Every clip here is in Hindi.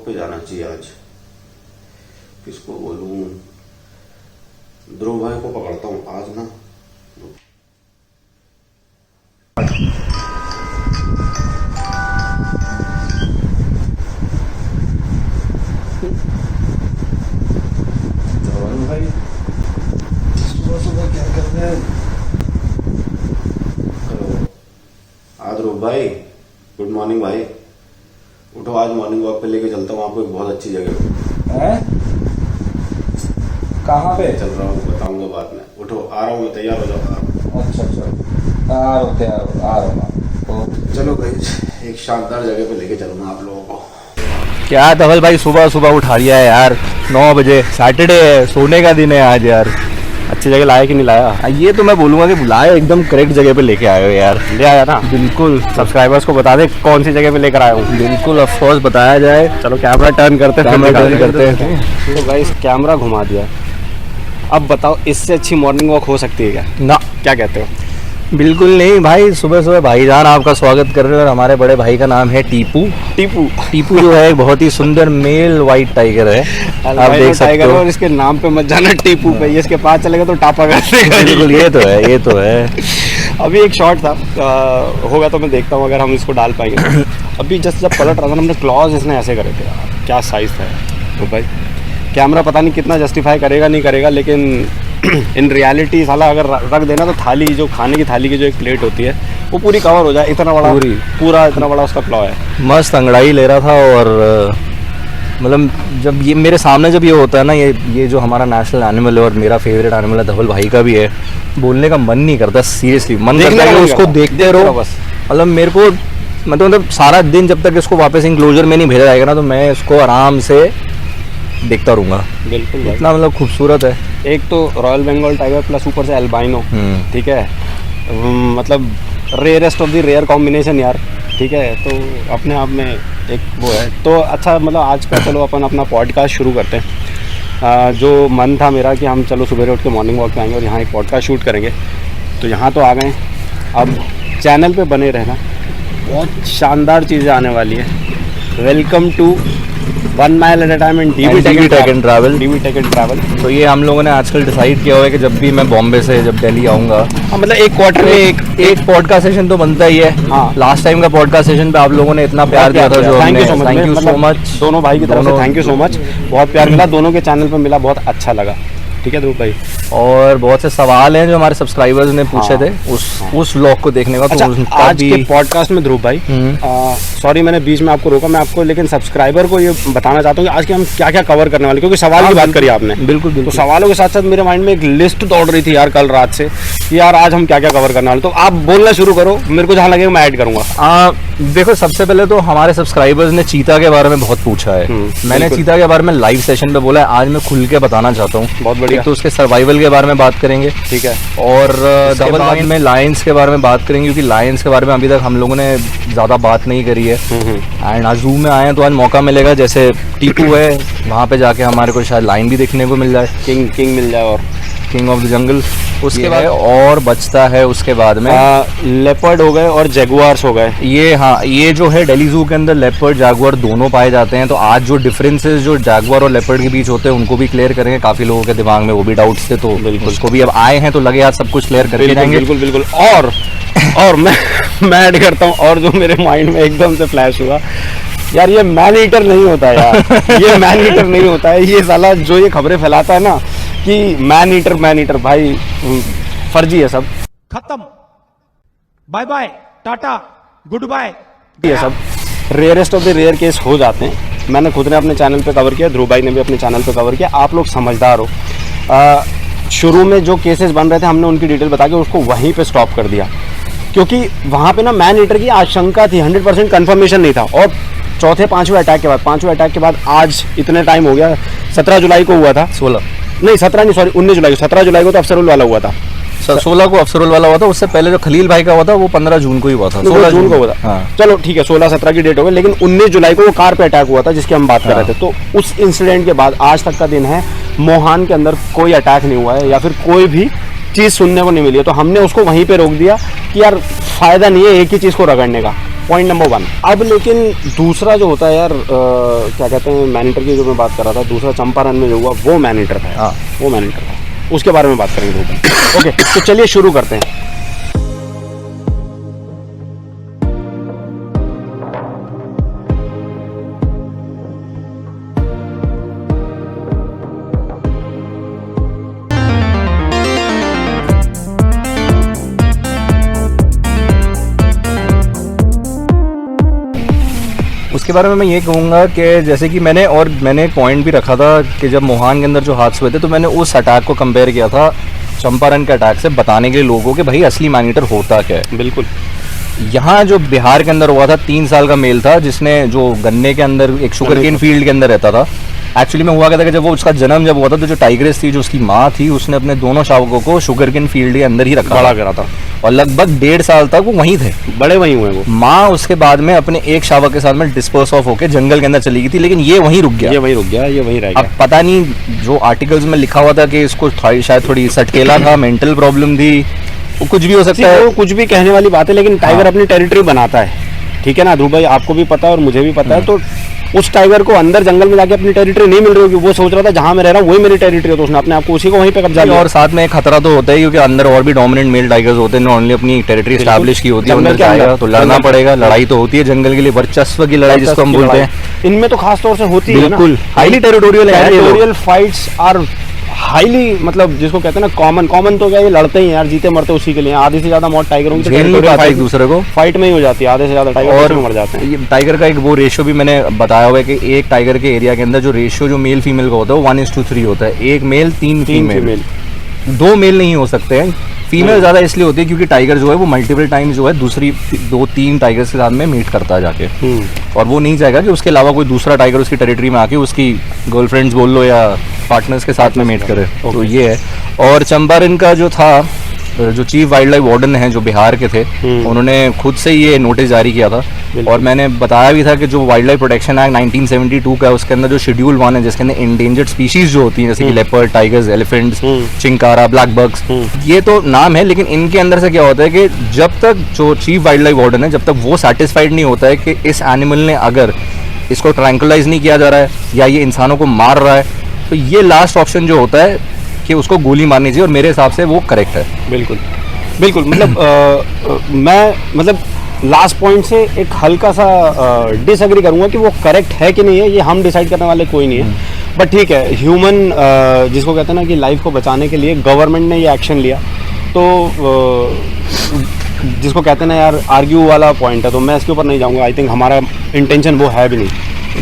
पे जाना चाहिए आज। किसको बोलूं? ध्रुव भाई को पकड़ता हूँ आज ना। भाई सुबह सुबह क्या कर रहे हैं? हेलो ध्रुव भाई, गुड मॉर्निंग भाई। उठो, आज मॉर्निंग वॉक पे लेके चलता हूँ आपको एक बहुत अच्छी जगह है। कहाँ पे चल रहा हूँ, बताऊंगा बाद में। उठो, आ रहा हूँ मैं, तैयार हो जाओ। अच्छा आ रहा हूँ। चलो भाई, एक शानदार जगह पे लेके चलूंगा आप लोगों को। क्या धवल भाई, सुबह सुबह उठा लिया है यार। 9 बजे, सैटरडे है, सोने का दिन है आज यार। अच्छी जगह लाया कि नहीं लाया? ये तो मैं बोलूँगा कि बुलाए एकदम करेक्ट जगह पे लेके आए हो यार। ले आया ना? बिल्कुल। सब्सक्राइबर्स को बता दे कौन सी जगह पे लेकर आया हूँ। बिल्कुल, ऑफ कोर्स बताया जाए। चलो कैमरा टर्न करते हैं। तो गाइस कैमरा घुमा दिया। अब बताओ, इससे अच्छी मॉर्निंग वॉक हो सकती है क्या? ना, क्या कहते हो? बिल्कुल नहीं भाई। सुबह सुबह भाईजान आपका स्वागत कर रहे हैं और हमारे बड़े भाई का नाम है टीपू। टीपू जो है एक बहुत ही सुंदर मेल वाइट टाइगर है। आप देख सकते हो। और इसके नाम पे मत जाना टीपू पे, ये इसके पास चलेगा तो टापा कर देगा। बिल्कुल, ये तो है। अभी एक शॉट था, होगा तो मैं देखता हूँ अगर हम इसको डाल पाएंगे। अभी जस्ट जब पलट रहा था हमने, क्लॉज इसने ऐसे करे थे यार, क्या साइज था। तो भाई कैमरा पता नहीं कितना जस्टिफाई करेगा नहीं करेगा, लेकिन इन रियलिटी साला अगर रख देना तो थाली, जो खाने की थाली की जो एक प्लेट होती है वो पूरी कवर हो जाए। इतना बड़ा पूरा इतना बड़ा उसका क्लॉ है। मस्त अंगड़ाई ले रहा था। और मतलब जब ये मेरे सामने जब ये होता है ना, ये जो हमारा नेशनल एनिमल है और मेरा फेवरेट एनिमल है, धवल भाई का भी है, बोलने का मन नहीं करता। सीरियसली मन करता है कि उसको देखते रहो बस। मतलब मेरे को मतलब सारा दिन जब तक इसको वापस इंक्लोजर में नहीं भेजा जाएगा ना, तो मैं इसको आराम से देखता रहूँगा। बिल्कुल, इतना मतलब खूबसूरत है। एक तो रॉयल बंगाल टाइगर प्लस ऊपर से एल्बाइनो, ठीक है, मतलब rarest of the rare combination यार। ठीक है, तो अपने आप में एक वो है। तो अच्छा, मतलब आज का चलो अपन अपना पॉडकास्ट शुरू करते हैं। जो मन था मेरा कि हम चलो सुबह उठ के मॉर्निंग वॉक पे आएंगे और यहाँ एक पॉडकास्ट शूट करेंगे, तो यहाँ तो आ गए। अब चैनल पे बने रहना, बहुत शानदार चीज़ें आने वाली है। Welcome to 1 mile at a time and D V tech and travel. तो ये हम लोगों ने आजकल डिसाइड किया हुआ है कि जब भी मैं बॉम्बे से जब दिल्ली आऊँगा, मतलब एक क्वार्टर में एक पॉडकास्ट सेशन तो बनता ही है। हाँ, लास्ट टाइम का पॉडकास्ट सेशन पे आप लोगों ने इतना प्यार दिया था, जो थैंक यू सो मच। दोनों भाई की तरफ से थैंक यू सो मच, बहुत प्यार मिला, दोनों के चैनल पर मिला, बहुत अच्छा लगा। ठीक है ध्रुव भाई, और बहुत से सवाल हैं जो हमारे सब्सक्राइबर्स ने पूछे थे उस व्लॉग को देखने का। अच्छा, तो आज के पॉडकास्ट में ध्रुव भाई, सॉरी मैंने बीच में आपको रोका, मैं आपको लेकिन सब्सक्राइबर को ये बताना चाहता हूँ कि आज के हम क्या क्या कवर करने वाले, क्योंकि सवाल की बात करी आपने। बिल्कुल। तो सवालों के साथ साथ मेरे माइंड में एक लिस्ट दौड़ रही थी यार कल रात से कि यार आज हम क्या क्या कवर करने वाले। तो आप बोलना शुरू करो, मेरे को जहाँ लगेगा मैं ऐड करूँगा। देखो, सबसे पहले तो हमारे सब्सक्राइबर्स ने चीता के बारे में बहुत पूछा है। मैंने चीता के बारे में लाइव सेशन पे बोला है, आज मैं खुल के बताना चाहता हूँ। बहुत बढ़िया। तो उसके सर्वाइवल के बारे में बात करेंगे, ठीक है, और डबल लाइन में लायंस के बारे में बात करेंगे, क्योंकि लायंस के बारे में अभी तक हम लोगों ने ज़्यादा बात नहीं करी है। एंड आज जू में आए हैं तो आज मौका मिलेगा, जैसे टीपू है वहाँ पे जाके हमारे को शायद लाइन भी देखने को मिल जाए, किंग मिल जाए, और किंग ऑफ द जंगल। उसके बाद और बचता है उसके बाद में लेपर्ड हो गए और जैगुआर्स हो गए। ये जो है दिल्ली जू के अंदर लेपर्ड जागुआर दोनों पाए जाते हैं। तो आज जो डिफरेंसेस जो जागुआर और लेपर्ड के बीच होते हैं उनको भी क्लियर करेंगे। काफी लोगों के दिमाग में वो भी डाउट्स थे, तो उसको भी अब आए हैं तो लगे आज सब कुछ क्लियर करके जाएंगे। बिल्कुल। और मैं ऐड करता हूँ, और जो मेरे माइंड में एकदम से फ्लैश हुआ यार, ये मैन ईटर नहीं होता यार। ये मैन ईटर नहीं होता है, ये साला जो ये खबरें फैलाता है ना कि मैन ईटर भाई, फर्जी है सब। खत्म, bye bye, tata, goodbye. ये सब rarest of the rare case हो जाते हैं। मैंने खुद ने अपने चैनल पे कवर किया, ध्रुव भाई ने भी अपने चैनल पे कवर किया। आप लोग समझदार हो। शुरू में जो केसेस बन रहे थे हमने उनकी डिटेल बता के उसको वहीं पे स्टॉप कर दिया, क्योंकि वहाँ पे ना मैन ईटर की आशंका थी, 100% कन्फर्मेशन नहीं था। और चौथे पांचवें अटैक के बाद आज इतने टाइम हो गया, 17 जुलाई को हुआ था, 19 जुलाई को तो अफसरुल वाला हुआ था, 16 को अफसरुल वाला हुआ था। उससे पहले जो खलील भाई का हुआ था वो 15 जून को ही हुआ था, 16 जून को हुआ था। हाँ। चलो ठीक है, 16-17 की डेट हो गई, लेकिन 19 जुलाई को वो कार पे अटैक हुआ था जिसकी हम बात कर रहे थे। तो उस इंसिडेंट के बाद आज तक का दिन है, मोहान के अंदर कोई अटैक नहीं हुआ है या फिर कोई भी चीज़ सुनने को नहीं मिली है। तो हमने उसको वहीं पे रोक दिया कि यार फायदा नहीं है एक ही चीज़ को रगड़ने का। Point number 1। अब लेकिन दूसरा जो होता है यार, क्या कहते हैं, मैन ईटर की जो मैं बात कर रहा था, दूसरा चंपारण में जो हुआ वो मैन ईटर था। हाँ। वो मैन ईटर था, उसके बारे में बात करेंगे ध्रुव। ओके, तो चलिए शुरू करते हैं। उसके बारे में मैं ये कहूँगा कि जैसे कि मैंने एक पॉइंट भी रखा था कि जब मोहान के अंदर जो हादसे हुए थे, तो मैंने उस अटैक को कंपेयर किया था चंपारण के अटैक से, बताने के लिए लोगों को कि भाई असली मैन ईटर होता क्या है। बिल्कुल। यहाँ जो बिहार के अंदर हुआ था, 3 साल का मेल था जिसने जो गन्ने के अंदर एक शुगर केन फील्ड के अंदर रहता था। एक्चुअली में हुआ क्या था कि जब वो उसका जन्म जब हुआ था, तो जो टाइग्रेस थी, जो उसकी माँ थी, उसने अपने दोनों शावकों को शुगर केन फील्ड के अंदर ही रखा, बड़ा करा था, और लगभग 1.5 साल तक वो वहीं थे, बड़े वहीं हुए वो। माँ उसके बाद में अपने एक शावक के साथ में डिस्पर्स ऑफ होकर जंगल के अंदर चली गई थी, लेकिन ये वहीं रुक गया। ये वहीं रुक गया, ये वहीं रह अब गया। पता नहीं जो आर्टिकल्स में लिखा हुआ था कि इसको शायद थोड़ी सटकेला था, मेंटल प्रॉब्लम थी, वो कुछ भी हो सकता है। वो कुछ भी कहने वाली बात है, लेकिन टाइगर हाँ। अपनी टेरिटरी बनाता है, ठीक है ना ध्रुव भाई, आपको भी पता है और मुझे भी पता है। तो उस टाइगर को अंदर जंगल में जाके अपनी टेरिटरी नहीं मिल रही होगी, वो सोच रहा था जहां मैं रह रहा हूँ वही मेरी टेरिटरी है, तो उसने अपने आप को उसी को वहीं पे कब्जा लिया। और साथ में एक खतरा तो होता है, क्योंकि अंदर और भी डोमिनेंट मेल टाइगर्स होते हैं, ओनली अपनी टेरिटरी एस्टैब्लिश की होती है, जंगल अंदर के अंदर। जाएगा तो लड़ना जंगल। पड़ेगा, लड़ाई तो होती है जंगल के लिए, वर्चस्व की लड़ाई जिसको हम बोलते हैं। इनमें तो खास तौर से होती है ना, बिल्कुल हाईली टेरिटोरियल है ये लोग। टेरिटोरियल फाइट्स आर हाईली, मतलब जिसको कहते हैं ना कॉमन तो क्या, ये लड़ते ही हैं यार, जीते मरते उसी के लिए। आधे से ज्यादा मौत टाइगरों की झेल नहीं पाते एक दूसरे को, फाइट में ही हो जाती है, आधे से ज्यादा टाइगर और में मर जाते हैं। ये टाइगर का एक वो रेशियो भी मैंने बताया हुआ है कि एक टाइगर के एरिया के अंदर जो रेशियो जो मेल फीमेल का होता है वो 1:3 होता है, एक मेल 3 फीमेल। 2 मेल नहीं हो सकते हैं। फीमेल ज़्यादा इसलिए होती है क्योंकि टाइगर जो है वो मल्टीपल टाइम जो है दूसरी 2-3 टाइगर्स के साथ में मीट करता है जाके, और वो नहीं चाहेगा कि उसके अलावा कोई दूसरा टाइगर उसकी टेरिटरी में आके उसकी गर्लफ्रेंड्स बोल लो या पार्टनर्स के साथ में मीट करे। तो ये है। और चंपारण का जो था, जो चीफ वाइल्ड लाइफ वार्डन हैं जो बिहार के थे, उन्होंने खुद से ये नोटिस जारी किया था, और मैंने बताया भी था कि जो वाइल्ड लाइफ प्रोटेक्शन एक्ट 1972 का है, उसके अंदर जो शेड्यूल 1 है जिसके अंदर इंडेंजर्ड स्पीशीज जो होती हैं, जैसे कि leopard, tigers, elephants, chinkara, black bugs, ये तो नाम है, लेकिन इनके अंदर से क्या होता है कि जब तक जो चीफ वाइल्ड लाइफ वार्डन है, जब तक वो सेटिस्फाइड नहीं होता है कि इस एनिमल ने अगर इसको ट्रैंकुलाइज नहीं किया जा रहा है या ये इंसानों को मार रहा है, तो ये लास्ट ऑप्शन जो होता है कि उसको गोली मारनी चाहिए, और मेरे हिसाब से वो करेक्ट है। बिल्कुल बिल्कुल। मतलब मैं मतलब लास्ट पॉइंट से एक हल्का सा डिसएग्री करूंगा कि वो करेक्ट है कि नहीं है, ये हम डिसाइड करने वाले कोई नहीं है। बट ठीक है, ह्यूमन जिसको कहते हैं ना कि लाइफ को बचाने के लिए गवर्नमेंट ने ये एक्शन लिया, तो जिसको कहते हैं ना यार आर्ग्यू वाला पॉइंट है, तो मैं इसके ऊपर नहीं जाऊंगा। आई थिंक हमारा इंटेंशन वो है भी नहीं,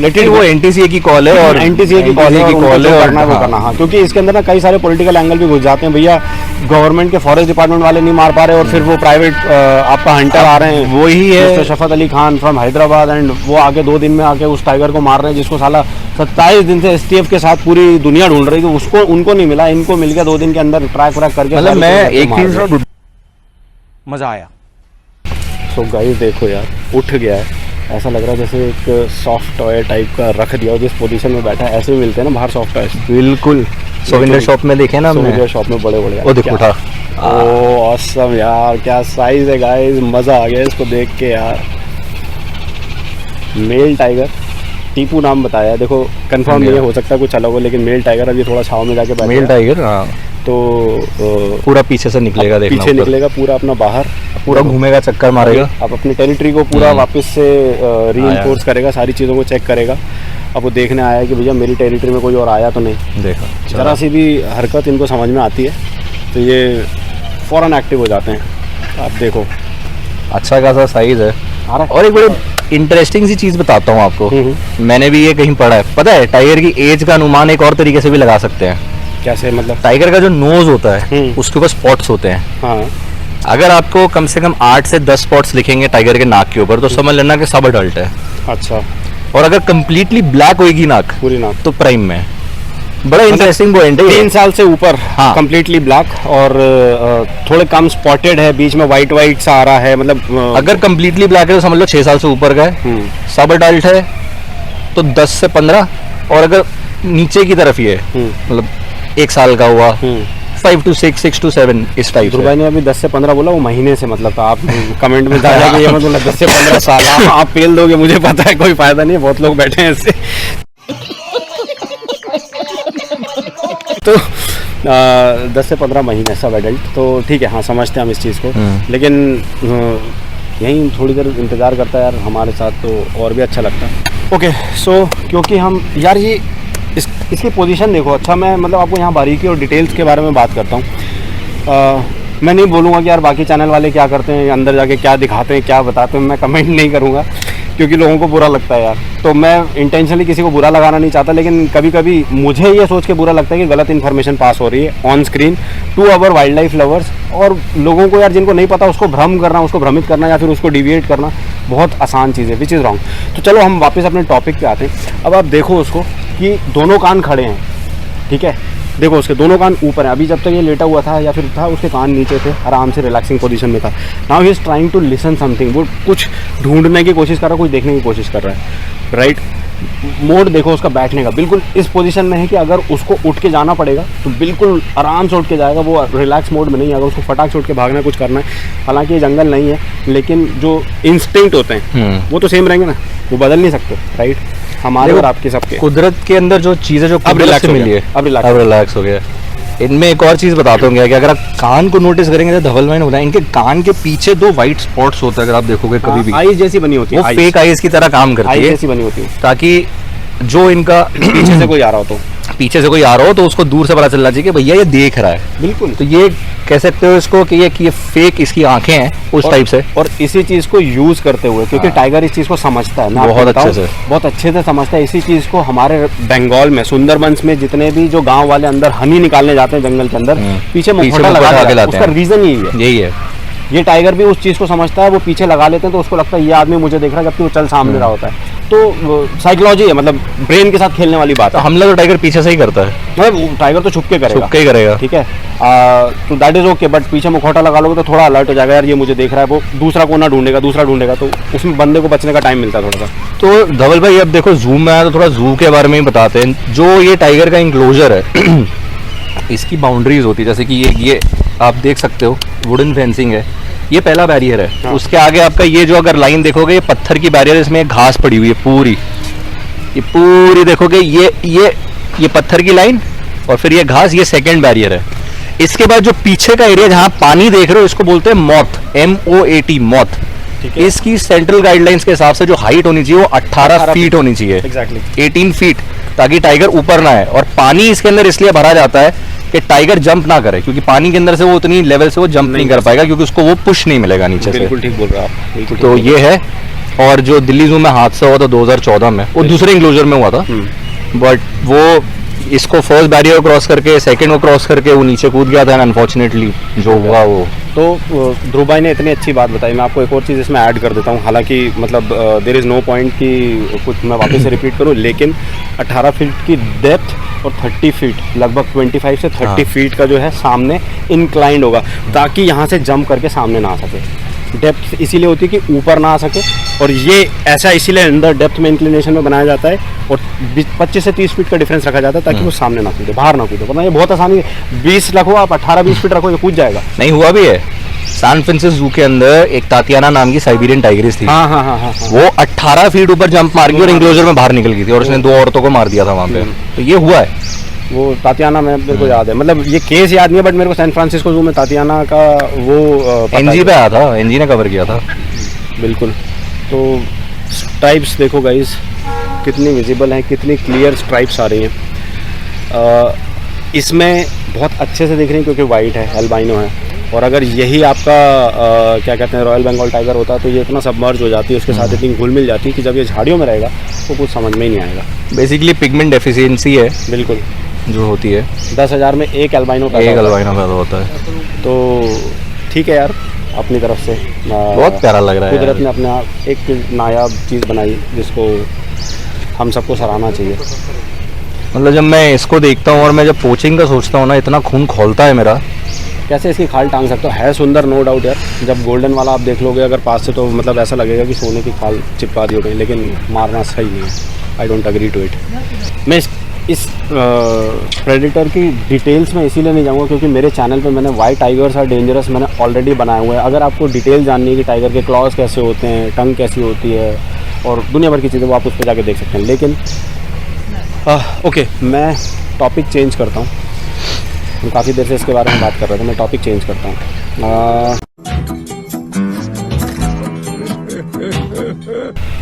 लेकिन वो एनटीसीए की कॉल है, और एनटीसीए की कॉल है, की कॉल है, और करना वो करना। हाँ, क्योंकि इसके अंदर ना कई सारे पॉलिटिकल एंगल भी घुस जाते हैं। भैया गवर्नमेंट के फॉरेस्ट डिपार्टमेंट वाले नहीं मार पा रहे, और फिर वो प्राइवेट आपका हंटर आ रहे हैं, वो ही है mister Shafqat Ali Khan from Hyderabad, and वो आके 2 दिन में आके उस टाइगर को मार रहे हैं, जिसको साला 27 दिन से एसटीएफ के साथ पूरी दुनिया ढूंढ रही थी, उसको उनको नहीं मिला, इनको मिल गया 2 दिन के अंदर ट्रैक व्रैक करके। मतलब मैं एक चीज मजा आया। सो गाइस देखो यार, उठ गया है, ऐसा लग रहा है जैसे एक सॉफ्ट टॉय टाइप का रख दिया, जिस पोजीशन में बैठा है। ऐसे भी मिलते हैं ना बाहर सॉफ्ट टॉयज, बिल्कुल सोविनियर शॉप में देखे ना हमने, सोविनियर शॉप में बड़े बड़े। वो देखो उठा, ओ ऑसम यार, क्या साइज है गाइस, मजा आ गया इसको देख के यार। मेल टाइगर, टीपू नाम बताया, देखो कंफर्म नहीं हो सकता कुछ अलग हो, लेकिन मेल टाइगर अभी थोड़ा छाव में जाके बैठ मेल गया। टाइगर, हाँ, तो पूरा पीछे से निकलेगा, देखना पीछे ऊपर। निकलेगा पूरा अपना बाहर, पूरा घूमेगा, चक्कर मारेगा, अब अपनी टेरिटरी को पूरा वापस से रीइंफोर्स करेगा, सारी चीज़ों को चेक करेगा। अब वो देखने आया है कि भैया मेरी टेरिटरी में कोई और आया तो नहीं। देखा जरा सी भी हरकत इनको समझ में आती है तो ये फ़ौरन एक्टिव हो जाते हैं। आप देखो अच्छा खासा साइज है। और एक बड़ी इंटरेस्टिंग सी चीज़ बताता हूँ आपको, मैंने भी ये कहीं पढ़ा है, पता है टाइगर की एज का अनुमान एक और तरीके से भी लगा सकते हैं। कैसे मतलब? टाइगर का जो नोज होता है उसके ऊपर स्पॉट्स होते हैं। हाँ, अगर आपको कम से कम 8 से 10 स्पॉट्स लिखेंगे टाइगर के नाक के ऊपर, तो समझ लेना कि सब अडल्ट है। अच्छा। और अगर कंप्लीटली ब्लैक होगी नाक, पूरी नाक, तो प्राइम में। बड़ा इंटरेस्टिंग पॉइंट है। 3 साल से ऊपर हाँ। कंप्लीटली ब्लैक, और थोड़े कम स्पॉटेड है, बीच में वाइट वाइट सा आ रहा है, मतलब अगर कंप्लीटली ब्लैक है तो समझ लो 6 साल से ऊपर का है। सब अडल्ट है तो 10 से 15, और अगर नीचे की तरफ ये मतलब 1 साल का हुआ, 5 to 6, 6 to 7 इस टाइप ध्रुव भाई ने अभी 10 से 15 बोला, वो महीने से मतलब था। आप कमेंट में डाला कि ये मत बोला 10 से 15 साल आप पेल दोगे, मुझे पता है कोई फायदा नहीं है, बहुत लोग बैठे हैं इससे। तो 10 से 15 महीने सब एडल्ट, तो ठीक है, हाँ समझते हैं हम इस चीज़ को। लेकिन यहीं थोड़ी देर इंतज़ार करता है यार हमारे साथ, तो और भी अच्छा लगता है। ओके सो क्योंकि हम यार ये इसकी पोजीशन देखो। अच्छा मैं मतलब आपको यहाँ बारीकी और डिटेल्स के बारे में बात करता हूँ। मैं नहीं बोलूँगा कि यार बाकी चैनल वाले क्या करते हैं, अंदर जाके क्या दिखाते हैं, क्या बताते हैं, मैं कमेंट नहीं करूँगा क्योंकि लोगों को बुरा लगता है यार। तो मैं इंटेंशनली किसी को बुरा लगाना नहीं चाहता, लेकिन कभी कभी मुझे ये सोच के बुरा लगता है कि गलत इन्फॉर्मेशन पास हो रही है on screen to our wild life lovers. और लोगों को यार जिनको नहीं पता उसको भ्रम करना, उसको भ्रमित करना या फिर उसको डिविएट करना बहुत आसान चीज़ है, विच इज़ रॉन्ग। तो चलो हम वापस अपने टॉपिक पे आते हैं। अब आप देखो उसको कि दोनों कान खड़े हैं, ठीक है, देखो उसके दोनों कान ऊपर हैं। अभी जब तक ये लेटा हुआ था या फिर था, उसके कान नीचे थे, आराम से रिलैक्सिंग पोजीशन में था। Now he is trying to listen something, वो कुछ ढूंढने की कोशिश कर रहा है, कुछ देखने की कोशिश कर रहा है, राइट। मोड देखो उसका बैठने का बिल्कुल इस पोजीशन में है कि अगर उसको उठ के जाना पड़ेगा तो बिल्कुल आराम से उठ के जाएगा, वो रिलैक्स मोड में नहीं है। अगर उसको फटाक से उठ के भागना है, कुछ करना है, हालांकि ये जंगल नहीं है, लेकिन जो इंस्टिंक्ट होते हैं वो तो सेम रहेंगे ना, वो बदल नहीं सकते, राइट। हमारे और आपके सबके कुदरत के अंदर जो चीज़ें जो अब रिलैक्स मिली है, अब रिलैक्स हो गया। इनमें एक और चीज़ बताता हूँ कि अगर आप कान को नोटिस करेंगे तो धवल भाई ने बताया, इनके कान के पीछे 2 वाइट स्पॉट्स होते हैं। अगर आप देखोगे कभी भी आई जैसी बनी होती है, वो फेक आईज की तरह काम करती है, जैसी बनी होती है, ताकि जो इनका पीछे से कोई आ रहा हो तो उसको दूर से पता चलना चाहिए कि भैया ये देख रहा है। बिल्कुल। तो ये कह सकते हो इसको कि ये फेक इसकी आंखें हैं उस टाइप से। और इसी चीज को यूज करते हुए, क्योंकि टाइगर इस चीज को समझता है, मैं आपको बताऊं, बहुत अच्छे से समझता है। इसी चीज को हमारे बंगाल में सुंदरबंस में जितने भी जो गांव वाले अंदर हनी निकालने जाते हैं जंगल के अंदर, पीछे मुखौटा लगा के लाते हैं। उसका रीजन यही है। ये टाइगर भी उस चीज़ को समझता है, वो पीछे लगा लेते हैं तो उसको लगता है ये आदमी मुझे देख रहा है, जबकि वो चल सामने रहा होता है। तो साइकोलॉजी है, मतलब ब्रेन के साथ खेलने वाली बात है। हमला तो टाइगर पीछे से ही करता है, मतलब टाइगर तो छुप के करेगा, ठीक है। तो दैट इज ओके, बट पीछे मुखौटा लगा लोगे तो थोड़ा अलर्ट हो जाएगा, यार ये मुझे देख रहा है, वो दूसरा कोना ढूंढेगा, तो उसमें बंदे को बचने का टाइम मिलता है थोड़ा सा। तो धवल भाई अब देखो जू में आया तो थोड़ा जू के बारे में ही बताते हैं। जो ये टाइगर का इंक्लोजर है इसकी बाउंड्रीज होती है, जैसे कि ये आप देख सकते हो वुडन फेंसिंग है, ये पहला बैरियर है। हाँ। उसके आगे आपका ये जो अगर लाइन देखोगे, ये पत्थर की बैरियर है, इसमें घास पड़ी हुई है पूरी, ये पूरी देखोगे, ये पत्थर की लाइन और फिर ये घास, ये सेकंड बैरियर है। इसके बाद जो पीछे का एरिया जहां पानी देख रहे हो, इसको बोलते हैं मॉथ, MOAT, मॉथ। इसकी सेंट्रल गाइडलाइंस के हिसाब से जो हाइट होनी चाहिए वो 18 फीट होनी चाहिए, एग्जैक्टली 18 फीट, ताकि टाइगर ऊपर ना है। और पानी इसके अंदर इसलिए भरा जाता है कि टाइगर जंप ना करे, क्योंकि पानी के अंदर से वो उतनी लेवल से वो जंप नहीं कर पाएगा, क्योंकि उसको वो पुश नहीं मिलेगा नीचे से। बिल्कुल ठीक बोल रहे हो आप। तो ये है। और जो दिल्ली जू में हादसा हुआ था 2014 में, वो दूसरे इंक्लोजर में हुआ था, बट वो इसको फर्स्ट बैरियर क्रॉस करके सेकंड को क्रॉस करके वो नीचे कूद गया था, अनफॉर्चुनेटली जो हुआ वो। तो ध्रुव भाई ने इतनी अच्छी बात बताई, मैं आपको एक और चीज़ इसमें ऐड कर देता हूँ। हालांकि मतलब देयर इज़ नो पॉइंट कि कुछ मैं वापस से रिपीट करूँ, लेकिन 18 फीट की डेप्थ और 30 फीट, लगभग 25 से 30 फीट का जो है सामने इंक्लाइंड होगा, ताकि यहाँ से जंप करके सामने ना आ सके। डेप्थ इसीलिए होती है कि ऊपर ना आ सके, और ये ऐसा इसीलिए अंदर डेप्थ में इंक्लिनेशन में बनाया जाता है, और 25 से 30 फीट का डिफरेंस रखा जाता है ताकि वो सामने ना कूदे, बाहर ना कूदे। वरना ये बहुत आसानी है, 20 रखो आप, 18-20 फीट रखो, ये कूद जाएगा। नहीं हुआ भी है, सैन फ्रांसिस्को जू के अंदर एक तातियाना नाम की साइबेरियन टाइग्रिस थी। हाँ। वो 18 फीट ऊपर जंप मार गई और इंक्लोजर में बाहर निकल गई थी, और उसने 2 औरतों को मार दिया था वहाँ पे। तो ये हुआ है, वो तातियाना में मेरे को याद है, मतलब ये केस याद नहीं है, बट मेरे को सैन फ्रांसिस्को जू में तातियाना का वो NG पे आया था, NG ने कवर किया था। बिल्कुल। तो स्ट्राइप्स देखो गाइस कितनी विजिबल हैं, कितनी क्लियर स्ट्राइप्स आ रही हैं। इसमें बहुत अच्छे से दिख रही हैं क्योंकि वाइट है, एल्बाइनो है। और अगर यही आपका क्या कहते हैं रॉयल बंगाल टाइगर होता तो ये इतना सबमर्ज हो जाती है, उसके साथ इतनी घुल मिल जाती है कि जब ये झाड़ियों में रहेगा तो कुछ समझ में ही नहीं आएगा। बेसिकली पिगमेंट डेफिशिएंसी है, बिल्कुल, जो होती है। 10,000 में एक एल्बाइनो पैदा होता है। तो ठीक है यार, अपनी तरफ से बहुत प्यारा लग रहा है। कुदरत ने अपने आप एक नायाब चीज़ बनाई जिसको हम सबको सराहना चाहिए। मतलब जब मैं इसको देखता हूँ और मैं जब पोचिंग का सोचता हूँ ना, इतना खून खौलता है मेरा। कैसे इसकी खाल टांग सकते हो, है सुंदर नो डाउट यार। जब गोल्डन वाला आप देख लोगे अगर पास से तो मतलब ऐसा लगेगा कि सोने की खाल चिपका दी हो गई, लेकिन मारना सही नहीं है। I don't agree to it. मैं इस प्रेडिटर की डिटेल्स में इसीलिए नहीं जाऊँगा क्योंकि मेरे चैनल पे मैंने वाई टाइगर्स आर डेंजरस मैंने ऑलरेडी बनाए हुए हैं। अगर आपको डिटेल जाननी है कि टाइगर के क्लॉज कैसे होते हैं, टंग कैसी होती है और दुनिया भर की चीज़ें, वो आप उस पर जाके देख सकते हैं। लेकिन ओके, मैं टॉपिक चेंज करता हूँ। हम काफ़ी देर से इसके बारे में बात कर रहे थे, मैं टॉपिक चेंज करता हूँ।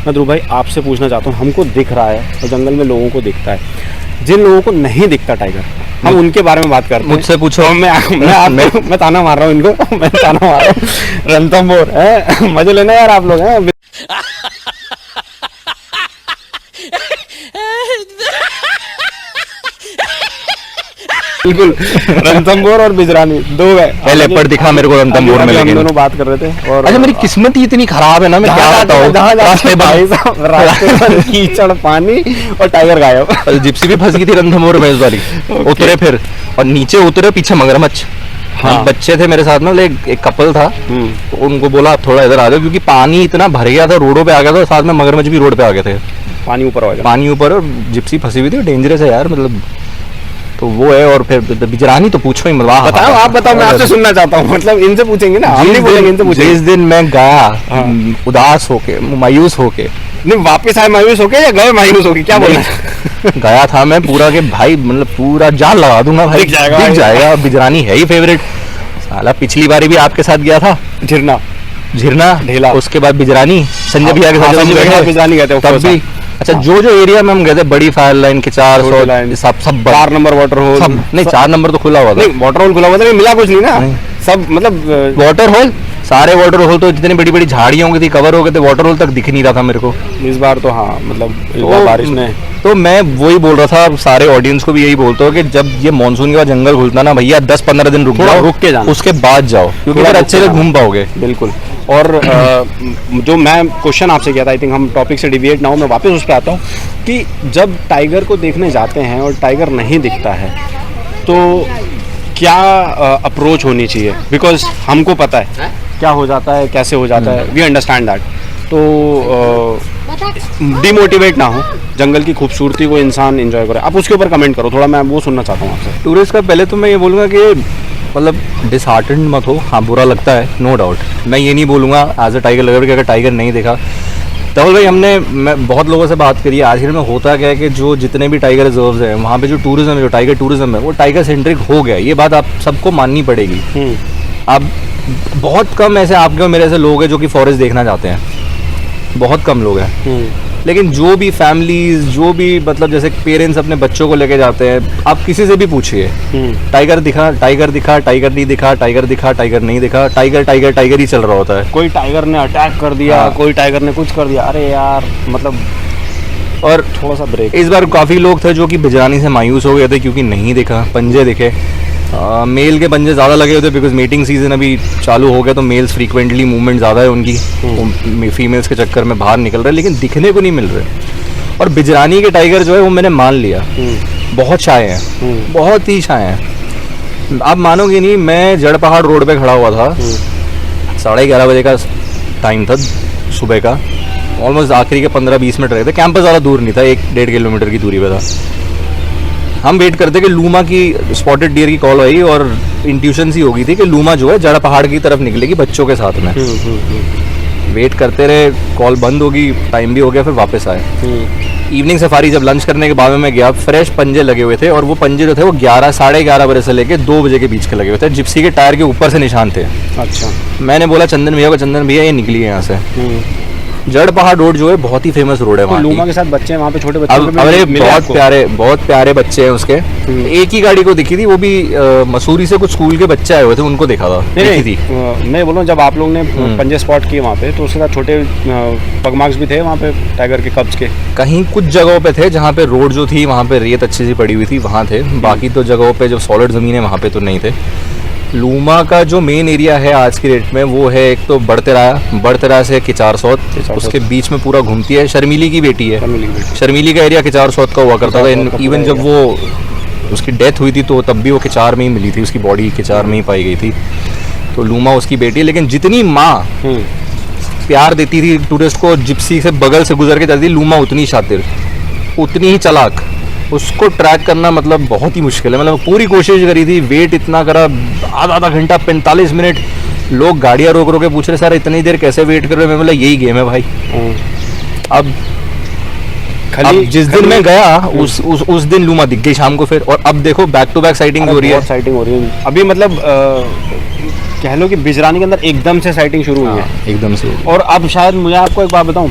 मैं ध्रुव भाई आपसे पूछना चाहता हूँ, हमको दिख रहा है और जंगल में लोगों को दिखता है, जिन लोगों को नहीं दिखता टाइगर, हम उनके बारे में बात करते हैं। मुझसे पूछो। मैं ताना मार रहा हूँ इनको, मैं ताना मार रहा हूँ। रणथंभौर है, मजे लेना यार आप लोग हैं। बिल्कुल, रणथंभौर और बिजरानी दो है। लेपर्ड दिखा मेरे को रणथंभौर में, हम लेकिन दोनों बात कर रहे थे। और अच्छा, मेरी किस्मत ही इतनी खराब है ना, मैं क्या बताऊं। रास्ते पर कीचड़, पानी और टाइगर गायब। जिप्सी भी फंस गई थी रणथंभौर में इस बारी। उतरे फिर और नीचे उतरे, पीछे मगरमच्छ। हाँ, बच्चे थे मेरे साथ में, एक कपल था। तो उनको बोला आप थोड़ा इधर आ जाओ क्योंकि पानी इतना भर गया था, रोडों पे आ गया था, साथ में मगरमच्छ भी रोड पे आ गए थे। पानी ऊपर आ गया, पानी ऊपर, और जिप्सी फंसी हुई थी। डेंजरस है यार, मतलब तो वो है। और फिर बिजरानी तो पूछो ही, मतलब बताओ, आप बताओ, मैं आपसे सुनना चाहता हूँ। मतलब इनसे पूछेंगे ना, हम नहीं बोलेंगे, इनसे पूछेंगे। जिस दिन मैं गया उदास होके, मायूस होके, नहीं वापस आए मायूस होके या गए मायूस होके, क्या बोलना? गया था मैं पूरा के भाई, मतलब पूरा जान लगा दूंगा भाई, दिख जाएगा। बिजरानी है ही फेवरेट। साला पिछली बारी भी आपके साथ गया था, झिरना ढेला, उसके बाद बिजरानी, संजय भैया के साथ बिजरानी गए थे तब भी। अच्छा, जो एरिया में हम गए थे, बड़ी फायर लाइन के 400 सब 4 नंबर वाटर होल, नहीं 4 नंबर तो खुला हुआ था। नहीं वाटर होल खुला हुआ था, लेकिन मिला कुछ नहीं ना। सब मतलब वाटर होल, सारे वाटर होल तो जितनी बड़ी बड़ी झाड़ियां हो गई थी, कवर हो गए थे, वाटर होल तक दिख नहीं रहा था मेरे को इस बार। तो हाँ, मतलब इस बार बारिश ने, तो मैं वही बोल रहा था, सारे ऑडियंस को भी यही बोलता हूँ कि जब ये मानसून के बाद जंगल खुलता ना भैया, 10-15 दिन रुक के जाना, उसके बाद जाओ, क्योंकि फिर अच्छे से घूम पाओगे। बिल्कुल। और जो मैं क्वेश्चन आपसे किया था, आई थिंक हम टॉपिक से डिविएट ना हो, मैं वापस उस पर आता हूँ कि जब टाइगर को देखने जाते हैं और टाइगर नहीं दिखता है तो क्या अप्रोच होनी चाहिए? बिकॉज हमको पता है क्या हो जाता है, कैसे हो जाता है, वी अंडरस्टैंड दैट। तो डिमोटिवेट ना हो, जंगल की खूबसूरती को इंसान एंजॉय करे। आप उसके ऊपर कमेंट करो थोड़ा, मैं वो सुनना चाहता हूँ आपसे। टूरिस्ट का पहले तो मैं ये बोलूँगा कि मतलब डिसहार्टेंड मत हो। हाँ, बुरा लगता है, नो डाउट। मैं ये नहीं बोलूँगा एज अ टाइगर लवर कि अगर टाइगर नहीं देखा। धवल भाई, मैं बहुत लोगों से बात करी है, आखिर में होता क्या है कि जो जितने भी टाइगर रिजर्व्स हैं वहाँ पे जो टूरिज्म है, जो टाइगर टूरिज्म है, वो टाइगर सेंट्रिक हो गया। ये बात आप सबको माननी पड़ेगी। अब बहुत कम ऐसे आपके और मेरे ऐसे लोग हैं जो कि फॉरेस्ट देखना चाहते हैं, बहुत कम लोग हैं। लेकिन जो भी फैमिलीज, जो भी मतलब जैसे पेरेंट्स अपने बच्चों को लेके जाते हैं, आप किसी से भी पूछिए, टाइगर दिखा, टाइगर दिखा, टाइगर नहीं दिखा, टाइगर दिखा, टाइगर नहीं दिखा, टाइगर टाइगर टाइगर ही चल रहा होता है। कोई टाइगर ने अटैक कर दिया, कोई टाइगर ने कुछ कर दिया, अरे यार मतलब। और थोड़ा सा ब्रेक। इस बार काफ़ी लोग थे जो कि बिजरानी से मायूस हो गए थे क्योंकि नहीं दिखा, पंजे दिखे। मेल के पंजे ज़्यादा लगे होते बिकॉज मीटिंग सीजन अभी चालू हो गया, तो मेल्स फ्रीक्वेंटली मूवमेंट ज़्यादा है उनकी, फीमेल्स के चक्कर में बाहर निकल रहे, लेकिन दिखने को नहीं मिल रहे। और बिजरानी के टाइगर जो है वो मैंने मान लिया, बहुत शाये हैं, बहुत ही शाये हैं। आप मानोगे नहीं, मैं जड़ पहाड़ रोड पे खड़ा हुआ था, 11:30 बजे का टाइम था सुबह का, ऑलमोस्ट आखिरी के 15-20 मिनट रहे थे। कैंपस ज़्यादा दूर नहीं था, 1-1.5 किलोमीटर की दूरी पे था। हम वेट करते कि लूमा की स्पॉटेड डियर की कॉल आई और इंट्यूशन सी हो गई थी कि लूमा जो है जड़ा पहाड़ की तरफ निकलेगी बच्चों के साथ में। वेट करते रहे, कॉल बंद होगी, टाइम भी हो गया, फिर वापस आए। इवनिंग सफारी जब लंच करने के बाद में मैं गया, फ्रेश पंजे लगे हुए थे और वो पंजे जो थे वो 11-11:30 बजे से लेके 2 बजे के बीच के लगे हुए थे। जिप्सी के टायर के ऊपर से निशान थे। अच्छा। मैंने बोला चंदन भैया को, चंदन भैया ये निकली है यहाँ से। जड़ पहाड़ रोड जो है बहुत ही फेमस रोड है वहाँ। लूमा के साथ बच्चे हैं वहाँ पे, छोटे बच्चे। अरे बहुत प्यारे बच्चे हैं उसके। एक ही गाड़ी को दिखी थी, वो भी मसूरी से कुछ स्कूल के बच्चे आए हुए थे, उनको देखा था। मैं बोलूँ जब आप लोग ने पंजे स्पॉट किए वहाँ पे, तो उसके साथ छोटे पगमार्क्स भी थे वहाँ पे टाइगर के, कब्स के? कहीं कुछ जगहों पे थे जहाँ पे रोड जो थी वहाँ पे रेत अच्छी सी पड़ी हुई थी, वहाँ थे। बाकी तो जगहों पे जो सॉलिड जमीन है वहाँ पे तो नहीं थे। लूमा का जो मेन एरिया है आज की डेट में वो है, एक तो बड़तरा से किचार सौत, उसके बीच में पूरा घूमती है। शर्मिली की बेटी है, शर्मिली का एरिया किचार सौत का हुआ करता था। इवन जब वो उसकी डेथ हुई थी तो तब भी वो किचार में ही मिली थी, उसकी बॉडी किचार में ही पाई गई थी। तो लूमा उसकी बेटी है। लेकिन जितनी माँ प्यार देती थी टूरिस्ट को, जिप्सी से बगल से गुजर के जाती थी, लूमा उतनी शातिर, उतनी ही चालाक, उसको ट्रैक करना मतलब बहुत ही मुश्किल है। मतलब पूरी कोशिश करी थी, वेट इतना करा, आधा घंटा 45 मिनट लोग गाड़ियाँ रोक रोक के पूछ रहे सर इतनी देर कैसे वेट कर रहे हो। मैं बोला यही गेम है भाई। अब जिस दिन मैं गया उस दिन लूमा दिख गई शाम को फिर, और अब देखो बैक टू बैक साइटिंग हो रही है। साइटिंग हो रही है अभी, मतलब कह लो कि बिजरानी के अंदर एकदम से साइटिंग शुरू हुई है, एकदम से। और अब शायद मुझे आपको एक बात बताऊं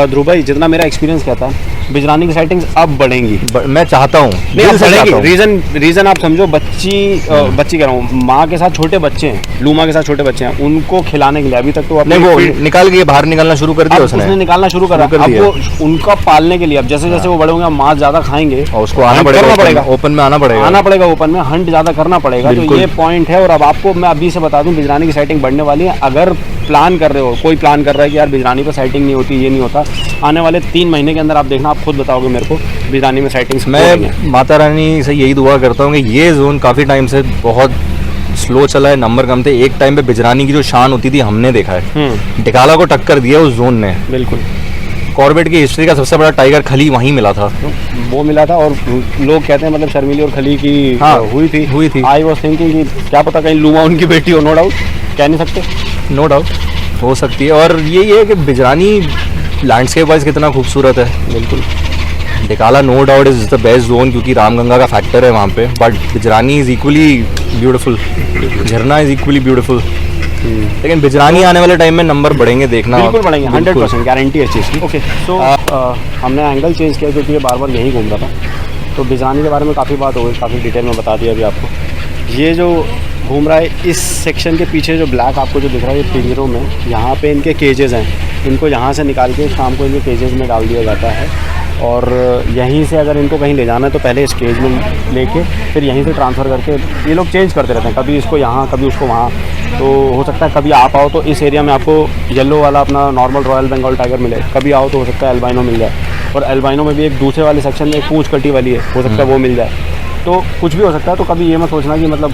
ध्रुव भाई, जितना मेरा एक्सपीरियंस कहता है बिजरानी की साइटिंग्स अब बढ़ेंगी। मैं चाहता हूँ नहीं, अब बढ़ेगी। रीजन आप समझो, बच्ची कह रहा हूँ, माँ के साथ छोटे बच्चे हैं, लूमा के साथ छोटे बच्चे हैं, उनको खिलाने के लिए अभी तक तो नहीं, वो निकाल के बाहर निकालना शुरू कर दिया उसने निकालना शुरू करा। अब वो उनका पालने के लिए अब जैसे जैसे वो बड़े होंगे, माँ ज्यादा खाएंगे और उसको आना पड़ेगा, ओपन में आना पड़ेगा, ओपन में हंट ज्यादा करना पड़ेगा। तो ये पॉइंट है। और अब आपको मैं अभी से बता दूं, बिजरानी की साइटिंग बढ़ने वाली है। अगर प्लान कर रहे हो, कोई प्लान कर रहा है कि यार बिजरानी पर साइटिंग नहीं होती, ये नहीं होता, आने वाले 3 महीने के अंदर आप देखना, आप खुद बताओगे मेरे को, बिजरानी में साइटिंग्स। मैं माता रानी से यही दुआ करता हूँ कि ये जोन काफ़ी टाइम से बहुत स्लो चला है, नंबर कम थे। एक टाइम पे बिजरानी की जो शान होती थी हमने देखा है, डिकाला को टक्कर दिया उस जोन ने। बिल्कुल। कॉर्बेट की हिस्ट्री का सबसे बड़ा टाइगर खली वहीं मिला था, वो मिला था। और लोग कहते हैं मतलब शर्मिली और खली की हुई थी। आई वाज थिंकिंग कि क्या पता कहीं लूमा उनकी बेटी हो। नो डाउट, कह नहीं सकते, नो डाउट हो सकती है। और यही है कि बिजरानी लैंडस्केप वाइज कितना खूबसूरत है। बिल्कुल। Dhikala no doubt is the best zone क्योंकि रामगंगा का फैक्टर है वहाँ पे, but Bijrani is equally beautiful, Jhirna is equally beautiful. लेकिन बिजरानी आने वाले टाइम में नंबर बढ़ेंगे, देखना। बिल्कुल बढ़ेंगे, 100% गारंटी है चीज़ की। ओके, सो हमने एंगल चेंज किया क्योंकि ये बार बार यहीं घूम रहा था। तो बिजरानी के बारे में काफ़ी बात हो गई, काफ़ी डिटेल में बता दिया अभी आपको। ये जो घूम रहा है इस सेक्शन के पीछे जो ब्लैक आपको जो दिख रहा है, ये पिंजरों में, यहाँ पे इनके केजेस हैं। इनको यहाँ से निकाल के शाम को इनके केजेस में डाल दिया जाता है। और यहीं से अगर इनको कहीं ले जाना है तो पहले इस केज में लेके फिर यहीं से ट्रांसफ़र करके, ये लोग चेंज करते रहते हैं, कभी इसको यहाँ कभी उसको वहाँ। तो हो सकता है कभी आप आओ तो इस एरिया में आपको येलो वाला अपना नॉर्मल रॉयल बंगाल टाइगर मिले, कभी आओ तो हो सकता है एल्बाइनो मिल जाए। और एल्बाइनो में भी एक दूसरे वाले सेक्शन में एक पूंछ कटी वाली है, हो सकता है वो मिल जाए। तो कुछ भी हो सकता है। तो कभी ये मत सोचना कि मतलब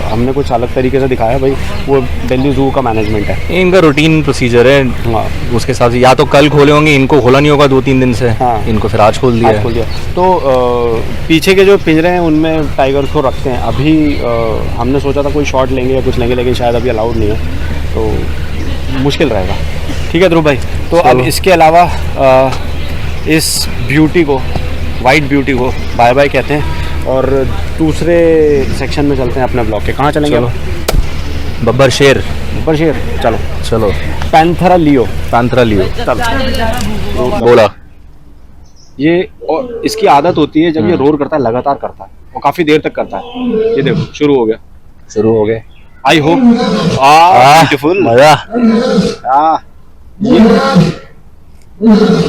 हमने कुछ अलग तरीके से दिखाया, भाई वो दिल्ली जू का मैनेजमेंट है, इनका रूटीन प्रोसीजर है। हाँ, उसके साथ या तो कल खोले होंगे, इनको खोला नहीं होगा 2-3 दिन से। हाँ, इनको फिर आज खोल दिया। तो पीछे के जो पिंजरे हैं उनमें टाइगर्स को रखते हैं। अभी हमने सोचा था कोई शॉट लेंगे या कुछ लेंगे, लेकिन शायद अभी अलाउड नहीं है, तो मुश्किल रहेगा। ठीक है ध्रुव भाई, तो अब इसके अलावा इस ब्यूटी को, वाइट ब्यूटी को बाय बाय कहते हैं और दूसरे सेक्शन में चलते हैं अपने ब्लॉक के। कहाँ चलेंगे? बब्बर शेर। चलो। पैंथरा लियो। बोला। ये और इसकी आदत होती है जब ये रोर करता है, लगातार करता है और काफी देर तक करता है। ये देखो शुरू हो गए। आई होप ब्यूटीफुल मजा।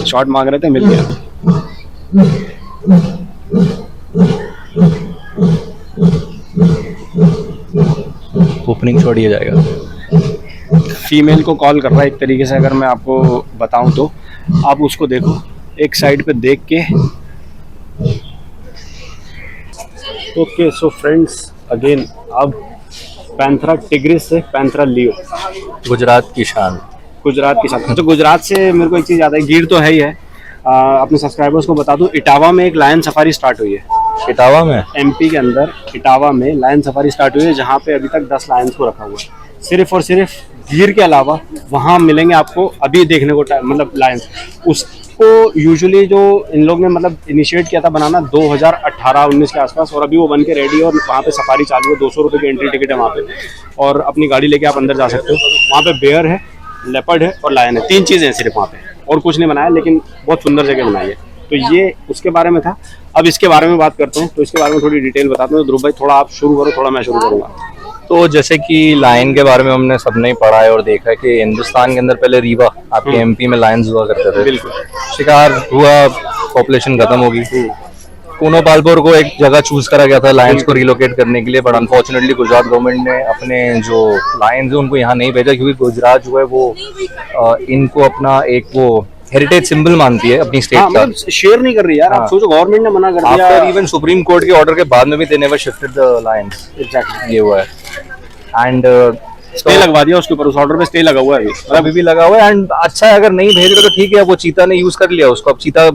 शॉट मांग रहे थे, मिल गया। ओपनिंग शॉट ये जाएगा। फीमेल को कॉल कर रहा है एक तरीके से, अगर मैं आपको बताऊं तो। आप उसको देखो, एक साइड पे देख के। ओके, सो फ्रेंड्स अगेन, अब पैंथरा टिग्रिस से पैंथरा लियो, गुजरात की शान। तो गुजरात से मेरे को एक चीज़ याद है, गिर तो है ही है। अपने सब्सक्राइबर्स को बता दूं, इटावा में एक लायन सफारी स्टार्ट हुई है। इटावा में? एमपी के अंदर इटावा में लायन सफारी स्टार्ट हुई है, जहाँ पे अभी तक 10 लायंस को रखा हुआ है। सिर्फ और सिर्फ गिर के अलावा वहाँ मिलेंगे आपको अभी देखने को, मतलब लायंस। उसको यूजुअली जो इन लोग ने मतलब इनिशिएट किया था बनाना 2018-19 के आसपास, और अभी वो बन के रेडी है और वहाँ पे सफारी चालू है। 200 रुपये की एंट्री टिकट है वहाँ पे, और अपनी गाड़ी लेके आप अंदर जा सकते हो। वहाँ पे बेयर है, लेपर्ड है और लायन है, 3 चीज़ें हैं सिर्फ वहाँ पे, और कुछ नहीं बनाया, लेकिन बहुत सुंदर जगह बनाई है। तो ये उसके बारे में था। अब इसके बारे में बात करते हैं, तो इसके बारे में थोड़ी डिटेल बताते हैं। ध्रुव भाई थोड़ा आप शुरू करो, थोड़ा मैं शुरू करूँगा। तो जैसे कि लायन के बारे में हमने सबने ही पढ़ा है और देखा है कि हिंदुस्तान के अंदर पहले रीवा, आपके एमपी में लायंस हुआ करते थे। बिल्कुल। शिकार हुआ, पॉपुलेशन खत्म होगी। कूनो पालपुर को एक जगह चूज करा गया था लायंस को रिलोकेट करने के लिए, बट अनफॉर्चुनेटली गुजरात गवर्नमेंट ने अपने जो लायंस है उनको यहाँ नहीं भेजा, क्योंकि गुजरात जो है वो इनको अपना एक वो हेरिटेज सिंबल मानती है अपनी स्टेट का। शेयर नहीं कर रही यार। आप सोचो, गवर्नमेंट ने मना कर दिया। आफ्टर इवन सुप्रीम कोर्ट के ऑर्डर के बाद में भी they never shifted the Lions. Exactly, ये हुआ है। एंड स्टे लगवा दिया उसके ऊपर, उस ऑर्डर पे स्टे लगा हुआ है अभी भी लगा हुआ है। एंड अच्छा है, अगर नहीं भेज रहे तो ठीक है, वो चीता ने यूज कर लिया उसको, अब चीता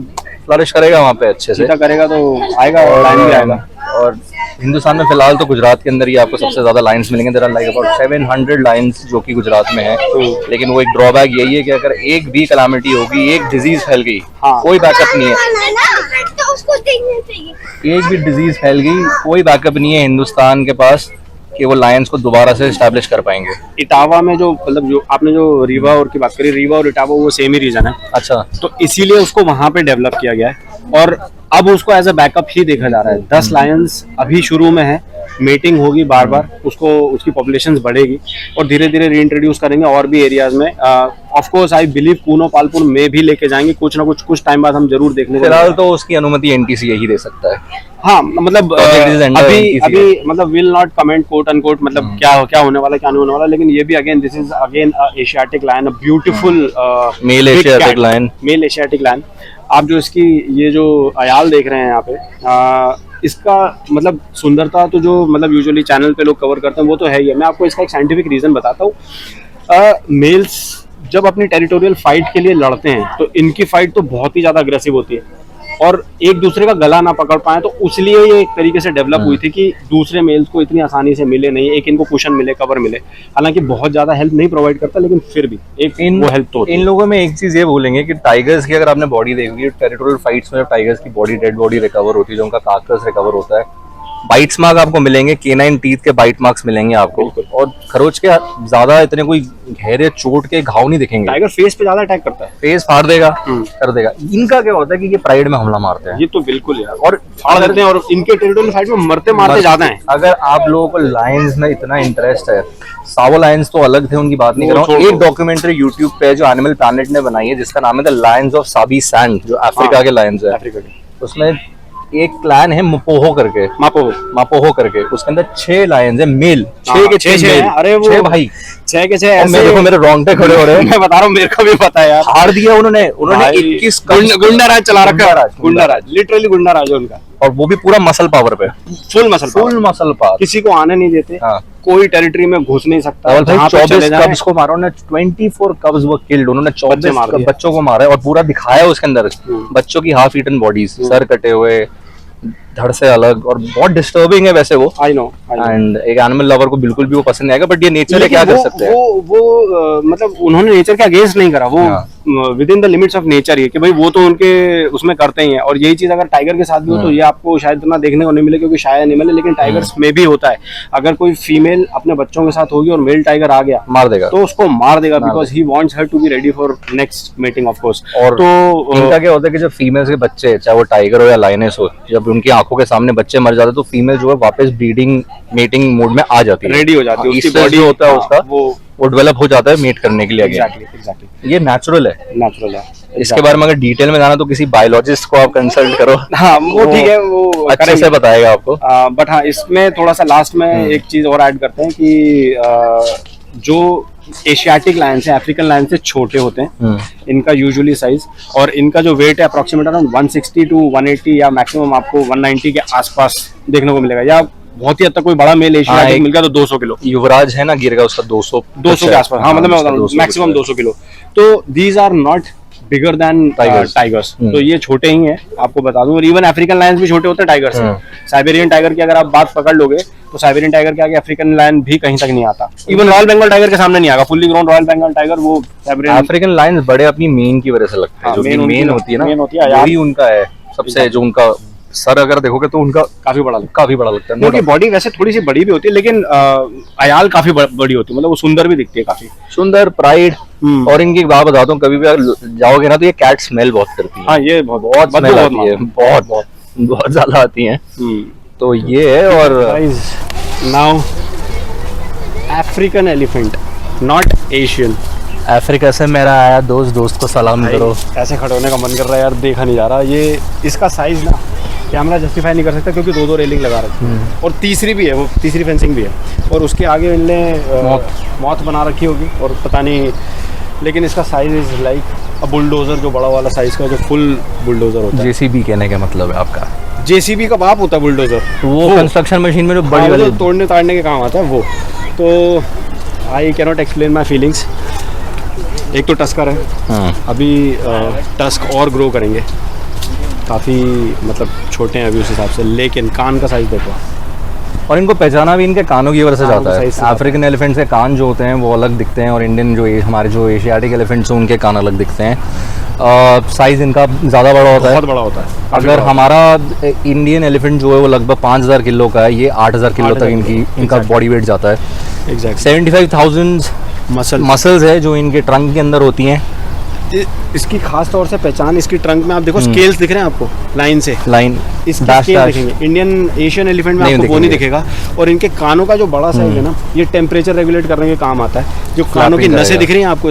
फ्लरिश करेगा वहाँ पे अच्छे से। चीता करेगा तो आएगा और लाइन भी आएगा। और हिंदुस्तान में फिलहाल तो गुजरात के अंदर ही आपको सबसे ज्यादा लाइंस मिलेंगे। There are like about 700 lions जो कि गुजरात में है। लेकिन वो एक ड्रॉबैक यही है कि अगर एक भी कलामिटी होगी, एक डिजीज फैल गई, हाँ। कोई बैकअप नहीं है। तो उसको देखना चाहिए। एक भी डिजीज फैल गई, कोई बैकअप नहीं है हिंदुस्तान के पास कि वो लायंस को दोबारा से एस्टैब्लिश कर पाएंगे। इटावा में जो मतलब जो आपने जो रीवा और की बात करी, रीवा और इटावा वो सेम ही रीजन है, अच्छा, तो इसीलिए उसको वहां पे डेवलप किया गया है और अब उसको एज अ बैकअप ही देखा जा रहा है। 10 लायंस अभी शुरू में है, मीटिंग होगी बार बार, उसको उसकी पॉपुलेशन बढ़ेगी और धीरे धीरे रीइंट्रोड्यूस करेंगे और भी एरियाज में। Of course I believe Kuno Palpur में भी लेके जाएंगे, कुछ ना कुछ टाइम बाद हम जरूर देखने को फिलहाल तो उसकी अनुमति एनटीसी ही दे सकता है। हाँ मतलब Project is under अभी NTC अभी मतलब will not comment quote unquote मतलब क्या होने वाला क्या नहीं होने वाला, लेकिन ये भी again this is again Asiatic lion, a beautiful Male Asiatic lion। Male Asiatic lion. आप जो इसकी ये जो अयाल देख रहे हैं यहाँ पे, इसका मतलब सुंदरता तो जो मतलब यूजुअली चैनल पे लोग कवर करते हैं वो तो है ही है। मैं आपको इसका एक साइंटिफिक रीजन बताता हूँ। मेल्स जब अपनी टेरिटोरियल फाइट के लिए लड़ते हैं तो इनकी फाइट तो बहुत ही ज्यादा अग्रेसिव होती है और एक दूसरे का गला ना पकड़ पाए, तो उसलिए ये एक तरीके से डेवलप हुई थी कि दूसरे मेल्स को इतनी आसानी से मिले नहीं, एक इनको कुशन मिले, कवर मिले। हालांकि बहुत ज्यादा हेल्प नहीं प्रोवाइड करता, लेकिन फिर भी एक वो हेल्प तो होती है। इन लोगों में एक चीज ये बोलेंगे कि टाइगर्स की अगर आपने बॉडी देखी, टेरिटोरियल फाइट्स में जब टाइगर्स की बॉडी, डेड बॉडी रिकवर होती है, जो उनका कार्कस रिकवर होता है, बाइट्स मार्क आपको मिलेंगे, केनाइन टीथ के बाइट मार्क्स मिलेंगे आपको, और खरोच के ज्यादा इतने कोई गहरे चोट के घाव नहीं दिखेंगे। टाइगर फेस पे ज्यादा अटैक करता है, फेस फाड़ देगा, कर देगा। इनका क्या होता है कि ये प्राइड में हमला मारते हैं, ये तो बिल्कुल यार, और फाड़ देते हैं और इनके टेरिटोरियल फाइट में मरते मारते ज्यादा हैं। अगर आप लोगों को लायंस में इतना इंटरेस्ट है, सावो लायंस तो अलग थे, उनकी बात नहीं कर रहा हूँ। एक डॉक्यूमेंटरी यूट्यूब पे जो एनिमल प्लैनेट ने बनाई है जिसका नाम है the Lions of Sabi sand, जो अफ्रीका के लायंस है। अफ्रीका के उसमें एक क्लैन है मपोहो करके, मापोहो करके, उसके अंदर 6 लायंस है मेल, 6 के 6 मेल। अरे वो 6 भाई, 6 के 6 और ऐसे। मैं देखो मेरे रोंगटे खड़े हो रहे हैं। मैं बता रहा हूँ, मेरे को भी पता है यार। हार दिया उन्होंने 21 गुंडा राज चला रखा है, गुंडा गुंडा राज, लिटरली गुंडा राज है उनका, और वो भी पूरा मसल पावर पे, फुल मसल पावर, किसी को आने नहीं देते, हाँ। कोई टेरिटरी में घुस नहीं सकता। और भाई जहाँ पे 24 चले जाएं, कब्स को मारा उन्होंने, 24 कब्स वो किल्ड, उन्होंने 24 मार दिए। बच्चों को मारा है, और पूरा दिखाया उसके अंदर बच्चों की हाफ ईटन बॉडीज, सर कटे हुए, धड़ से अलग, और बहुत डिस्टर्बिंग है वैसे वो। आई नो एंड एक एनिमल लवर को बिल्कुल भी वो पसंद नहीं आएगा, बट ये नेचर है, क्या कर सकते हैं। वो मतलब उन्होंने नेचर के अगेंस्ट नहीं करा, वो within the limits of nature ही है कि भाई वो तो उनके उसमें करते ही हैं। और यही चीज अगर टाइगर के साथ भी हो तो ये आपको शायद इतना देखने को नहीं मिले, क्योंकि शायद नहीं मिले, लेकिन टाइगर्स में भी होता है। अगर कोई फीमेल अपने बच्चों के साथ होगी और मेल टाइगर आ गया, मार देगा, तो उसको मार देगा, because he wants her to be ready for next meeting of course. और तो इनका क्या होता है कि जब फीमेल्स के बच्चे, चाहे वो टाइगर हो या लायनेस हो, जब उनकी आंखों के सामने बच्चे मर जाते हैं तो फीमेल जो है वापस ब्रीडिंग मेटिंग मोड में आ जाती है, रेडी हो जाती है, उसकी इससे बॉडी जो होता है हाँ, उसका वो डेवलप हो जाता है मेट करने के लिए। एग्जैक्टली ये नेचुरल है, नेचुरल है। इसके बारे में अगर डिटेल में जाना तो किसी बायोलॉजिस्ट को आप कंसल्ट करो, हाँ वो ठीक है, वो अच्छे से बताएगा आपको। बट हाँ, इसमें थोड़ा सा लास्ट में एक चीज और ऐड करते हैं कि जो एशियाटिक लायंस है, अफ्रीकन लायंस से छोटे होते हैं इनका यूजुअली साइज, और इनका जो वेट है अप्रोक्सीमेट अराउंड 160 to 180 या मैक्सिमम आपको 190 के आसपास देखने को मिलेगा, या बहुत ही हद तक कोई बड़ा मेल एशियाटिक मिल गया तो 200 किलो। युवराज है ना गिर का, उसका 200 के आसपास, हाँ मतलब मैं बता रहा हूँ मैक्सिमम 200 किलो। तो these are not bigger than tigers, तो ये छोटे ही हैं, आपको बता दूं। और इवन अफ्रीकन लायंस भी छोटे होते हैं टाइगर से। साइबेरियन टाइगर की अगर आप बात पकड़ लोगे तो साइबेरियन टाइगर के आगे अफ्रीकन लायन भी कहीं तक नहीं आता, इवन रॉयल बंगाल टाइगर के सामने नहीं आएगा। Fully grown royal Bengal tiger वो अफ्रीकन लायंस बड़े अपनी मेन की वजह से लगते हैं, जो मेन होती है ना, वही उनका है सबसे, जो उनका सर अगर देखोगे तो उनका काफी बड़ा लगता है। उनकी बॉडी वैसे थोड़ी सी बड़ी भी होती है, लेकिन अयाल काफी बड़ी होती है, मतलब वो सुंदर भी दिखती है, काफी सुंदर, प्राइड। और इनकी बात बताता हूँ, कभी भी अगर जाओगे ना तो ये कैट स्मेल बहुत करती है। हाँ, ये बहुत स्मेल आती है, बहुत ज्यादा आती है। तो ये है। और now African elephant, not Asian. Africa से मेरा आया दोस्त को सलाम करो। ऐसे खड़े होने का मन कर रहा है यार, देखा नहीं जा रहा। ये इसका साइज ना कैमरा जस्टिफाई नहीं कर सकता, क्योंकि 2 रेलिंग लगा रखी है, और तीसरी भी है, वो तीसरी फेंसिंग भी है, और उसके आगे इनने मौत बना रखी होगी, और पता नहीं, लेकिन इसका size is like a bulldozer, जो बड़ा वाला साइज का, जो फुल बुलडोजर होता है। जेसीबी कहने का मतलब है आपका? जेसीबी का बाप होता है बुलडोजर, वो कंस्ट्रक्शन मशीन में जो बड़ी वाली तोड़ने ताड़ने के काम आता है वो। तो I can not explain my feelings. एक तो टस्कर है, अभी टस्क और ग्रो करेंगे, काफ़ी मतलब छोटे हैं अभी उस हिसाब से, लेकिन कान का साइज़ देखो। और इनको पहचाना भी इनके कानों की वजह से कानों जाता के है। size से अफ्रीकन एलिफेंट्स के कान जो होते हैं वो अलग दिखते हैं, और इंडियन जो हमारे जो एशियाटिक एलिफेंट्स हैं उनके कान अलग दिखते हैं। साइज़ इनका ज़्यादा बड़ा होता है। बहुत बड़ा होता है। काफी अगर बड़ा होता हमारा इंडियन एलिफेंट जो है वो लगभग 5000 किलो का है, ये 8000 किलो तक 8,000 इनका exactly. बॉडी वेट जाता है। है। एग्जैक्टली। 75,000 मसल्स है जो इनके ट्रंक के अंदर होती हैं। इसकी खास तौर से पहचान इसकी ट्रंक में आप देखो स्केल्स दिख रहे हैं आपको लाइन से, लाइन इसके डैश स्केल डैश दिखेंगे। इंडियन एशियन एलिफेंट में नहीं आपको वो नहीं दिखेंगे। दिखेगा। और इनके कानों का जो बड़ा साइज है ना, ये टेम्परेचर रेगुलेट करने के काम आता है। जो कानों की Flapping नसें करेगा। दिख रही हैं आपको,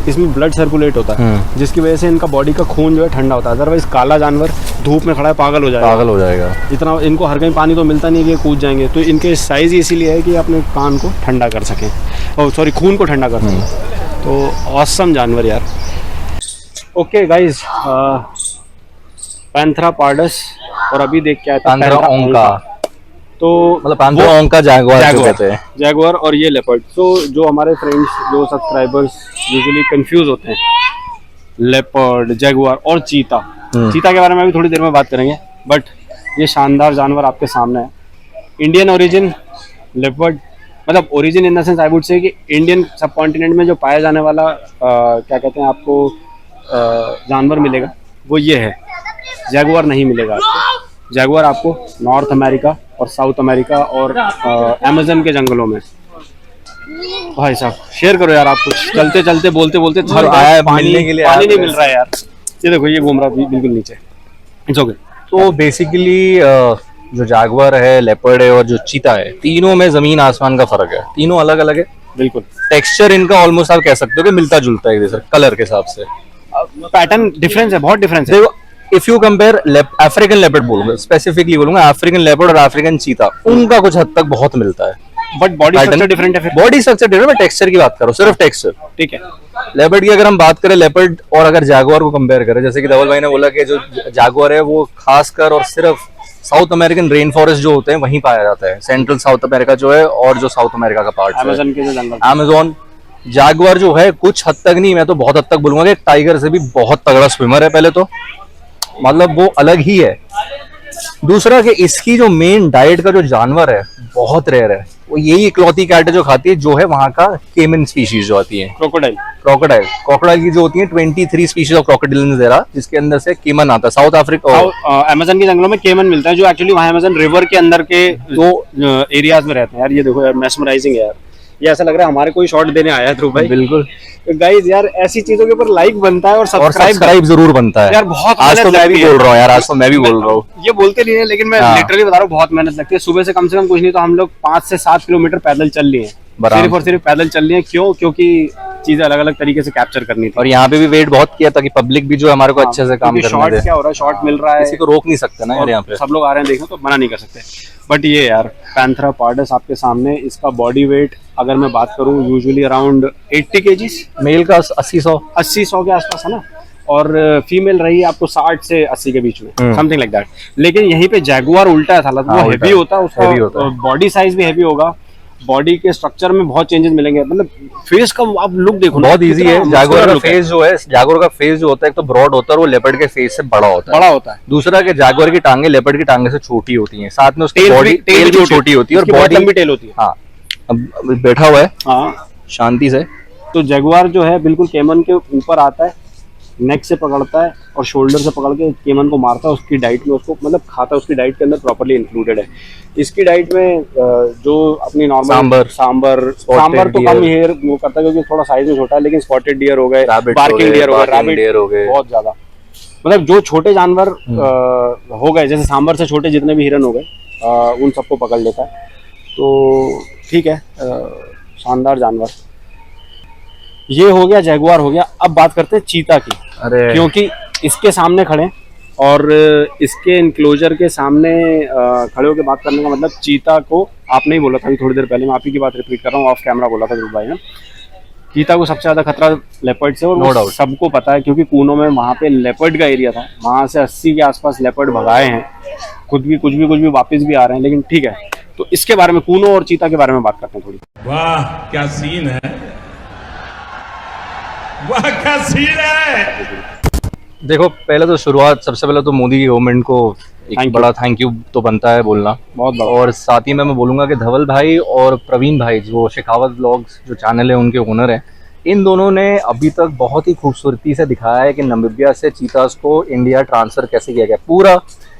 इसमें ब्लड सर्कुलेट होता है, जिसकी वजह से इनका बॉडी का खून जो है ठंडा होता है। अदरवाइज काला जानवर धूप में खड़ा है पागल हो जाएगा। पागल हो जाएगा। इतना इनको हर कहीं पानी तो मिलता नहीं है कि कूद जाएंगे, तो इनके साइज़ इसीलिए है कि अपने कान को ठंडा कर सकें, और सॉरी खून को ठंडा कर सकें। तो ऑसम जानवर यार। ओके गाइज, पैंथरा पार्डस, और अभी देख के आए थे पैंथरा ओंका, तो मतलब पैंथरा ओंका जैगुआर जो कहते हैं। जैगुआर और ये लेपर्ड। तो जो हमारे फ्रेंड्स जो सब्सक्राइबर्स यूजुअली कंफ्यूज होते हैं, लेपर्ड, जैगुआर और चीता। चीता के बारे में अभी थोड़ी देर में बात करेंगे, बट ये शानदार जानवर आपके सामने है। इंडियन ओरिजिन लेपर्ड, मतलब origin in the sense I would say कि इंडियन सब कॉन्टिनेंट में जो पाया जाने वाला क्या कहते हैं आपको जानवर मिलेगा वो ये है। जैगुआर नहीं मिलेगा आपको। जैगुआर आपको नॉर्थ अमेरिका और साउथ अमेरिका और अमेज़न के जंगलों में। भाई साहब शेयर करो यार, आप कुछ चलते चलते बोलते बोलते थक आया गए, मिलने के लिए पानी आया नहीं मिल रहा है यार। ये देखो ये घूम रहा है बिल्कुल नीचे। It's okay. तो बेसिकली जो जैगुआर है, लेपर्ड है और जो चीता है, तीनों में जमीन आसमान का फर्क है। तीनों अलग अलग है। बिल्कुल टेक्सचर इनका ऑलमोस्ट आप कह सकते हो कि मिलता जुलता है एक दूसरे कलर के हिसाब से। पैटर्न डिफरेंस है, बहुत डिफरेंस है। देखो, if you compare African leopard बोलूंगा, स्पेसिफिकली बोलूंगा अफ्रीकन लेपर्ड और अफ्रीकन चीता, उनका कुछ हद तक बहुत मिलता है, बट बॉडी स्ट्रक्चर डिफरेंट है फिर। बॉडी स्ट्रक्चर डिफरेंट है। टेक्सचर की बात करो, सिर्फ टेक्सचर। ठीक है। लेपर्ड की अगर हम बात करें, लेपर्ड और अगर जैगुआर को कंपेयर करें, जैसे कि धवल भाई ने बोला कि जो जैगुआर है वो खासकर और सिर्फ साउथ अमेरिकन रेन फॉरेस्ट जो होते हैं वहीं पाया जाता है। सेंट्रल साउथ अमेरिका जो है और जो साउथ अमेरिका का पार्ट है, अमेज़न के जो जंगल, अमेज़न। जैगुआर जो है कुछ हद तक नहीं, मैं तो बहुत हद तक बोलूंगा कि टाइगर से भी बहुत तगड़ा स्विमर है। पहले तो मतलब वो अलग ही है। दूसरा कि इसकी जो मेन डाइट का जो जानवर है बहुत रेयर है, वो यही इकलौती कैट है जो खाती है, जो है वहां का केमन स्पीशीज जो आती है। क्रोकोडाइल। क्रोकोडाइल की जो होती है 23 स्पीशीज ऑफ क्रोकोडाइल देरा, जिसके अंदर से केमन आता है। साउथ अफ्रीका अमेज़न के जंगलों में केमन मिलता है, जो एक्चुअली वहाँ अमेज़न रिवर के अंदर के दो एरियाज में रहते हैं। यार ये देखो यार, मेस्मराइजिंग है यार। ये ऐसा लग रहा है हमारे कोई शॉट देने आया है ध्रुव भाई। बिल्कुल गाइस यार, ऐसी चीजों के ऊपर लाइक बनता है और सब्सक्राइब जरूर बनता है यार। बहुत आज तो मेहनत मैं भी लगती है। बोल रहा हूँ यार, आज तो मैं भी बोल रहा हूँ। ये बोलते नहीं है, लेकिन मैं हाँ। लिटरली बता रहा हूँ, बहुत मेहनत लगती है। सुबह से कम कुछ नहीं तो हम लोग 5 से 7 किलोमीटर पैदल चल लिए हैं। सिर्फ और सिर्फ पैदल चल लिए। क्यों? क्योंकि चीजें अलग अलग तरीके से कैप्चर करनी थी। और यहाँ पे भी वेट बहुत किया ताकि पब्लिक भी जो है हमारे को अच्छे से काम करने शॉर्ट दे। क्या हो रहा है, शॉर्ट मिल रहा है, किसी को रोक नहीं सकते ना यार यहाँ पे। सब लोग आ रहे हैं देखने, तो मना नहीं कर सकते। बट ये यार पैंथरा पार्डस आपके सामने, इसका बॉडी वेट अगर मैं बात करूँ यूजुअली अराउंड 80 kgs, मेल का 80-100 के आसपास है ना, और फीमेल रही आपको 60 से 80 के बीच में, समथिंग लाइक दैट। लेकिन यहीं पे जैगुआर उल्टा है हालत, वो हेवी होता है, उसका बॉडी साइज भी हेवी होगा। बॉडी के स्ट्रक्चर में बहुत चेंजेस मिलेंगे। मतलब फेस का आप लुक देखो, बहुत इजी है। जैगुआर का फेस जो है, जैगुआर का फेस जो होता है एक तो ब्रॉड होता है, और वो लेपर्ड के फेस से बड़ा होता है। दूसरा कि जैगुआर की टांगे लेपर्ड की टांगे से छोटी होती हैं, साथ में उसकी बॉडी टेल भी छोटी होती है और बॉडी लंबी टेल होती है। हाँ, अब बैठा हुआ है हाँ शांति से। तो जैगुआर जो है बिल्कुल केमन के ऊपर आता है, नेक से पकड़ता है और शोल्डर से पकड़ के केमन को मारता है। उसकी डाइट में उसको मतलब खाता है, उसकी डाइट के अंदर प्रॉपर्ली इंक्लूडेड है। इसकी डाइट में जो अपनी नॉर्मल सांबर तो कम हेयर वो करता है क्योंकि थोड़ा साइज में छोटा है, लेकिन स्पॉटेड डियर हो गए, बार्किंग डियर हो गए, रैबिट हो गए, बहुत ज्यादा। मतलब जो छोटे जानवर हो गए, जैसे सांबर से छोटे जितने भी हिरन हो गए, उन सबको पकड़ लेता है। तो ठीक है, शानदार जानवर। ये हो गया, जैगुआर हो गया। अब बात करते हैं चीता की। अरे क्योंकि इसके सामने खड़े और इसके इनक्लोजर के सामने खड़े होकर बात करने का मतलब, चीता को आपने ही बोला था थोड़ी देर पहले, मैं आप ही की बात रिपीट कर रहा हूँ, ऑफ कैमरा बोला था ध्रुव भाई ने, चीता को सबसे ज्यादा खतरा लेपर्ड से, और नो डाउट सबको पता है क्योंकि कूनो में वहाँ पे लेपर्ड का एरिया था, वहाँ से 80 के आसपास लेपर्ड भगाए हैं, कुछ भी वापस भी आ रहे हैं। लेकिन ठीक है, तो इसके बारे में, कूनो और चीता के बारे में बात करते हैं थोड़ी। वाह क्या सीन है, वाह क्या सीन है। देखो पहले तो शुरुआत, सबसे पहले तो मोदी की गवर्नमेंट को एक Thank you. बड़ा थैंक यू तो बनता है बोलना। बहुत बड़ा। और साथ ही में मैं बोलूँगा कि धवल भाई और प्रवीण भाई जो शेखावत व्लॉग्स जो चैनल है उनके ओनर हैं, इन दोनों ने अभी तक बहुत ही खूबसूरती से दिखाया है कि नामीबिया से चीतास को इंडिया ट्रांसफ़र कैसे किया गया पूरा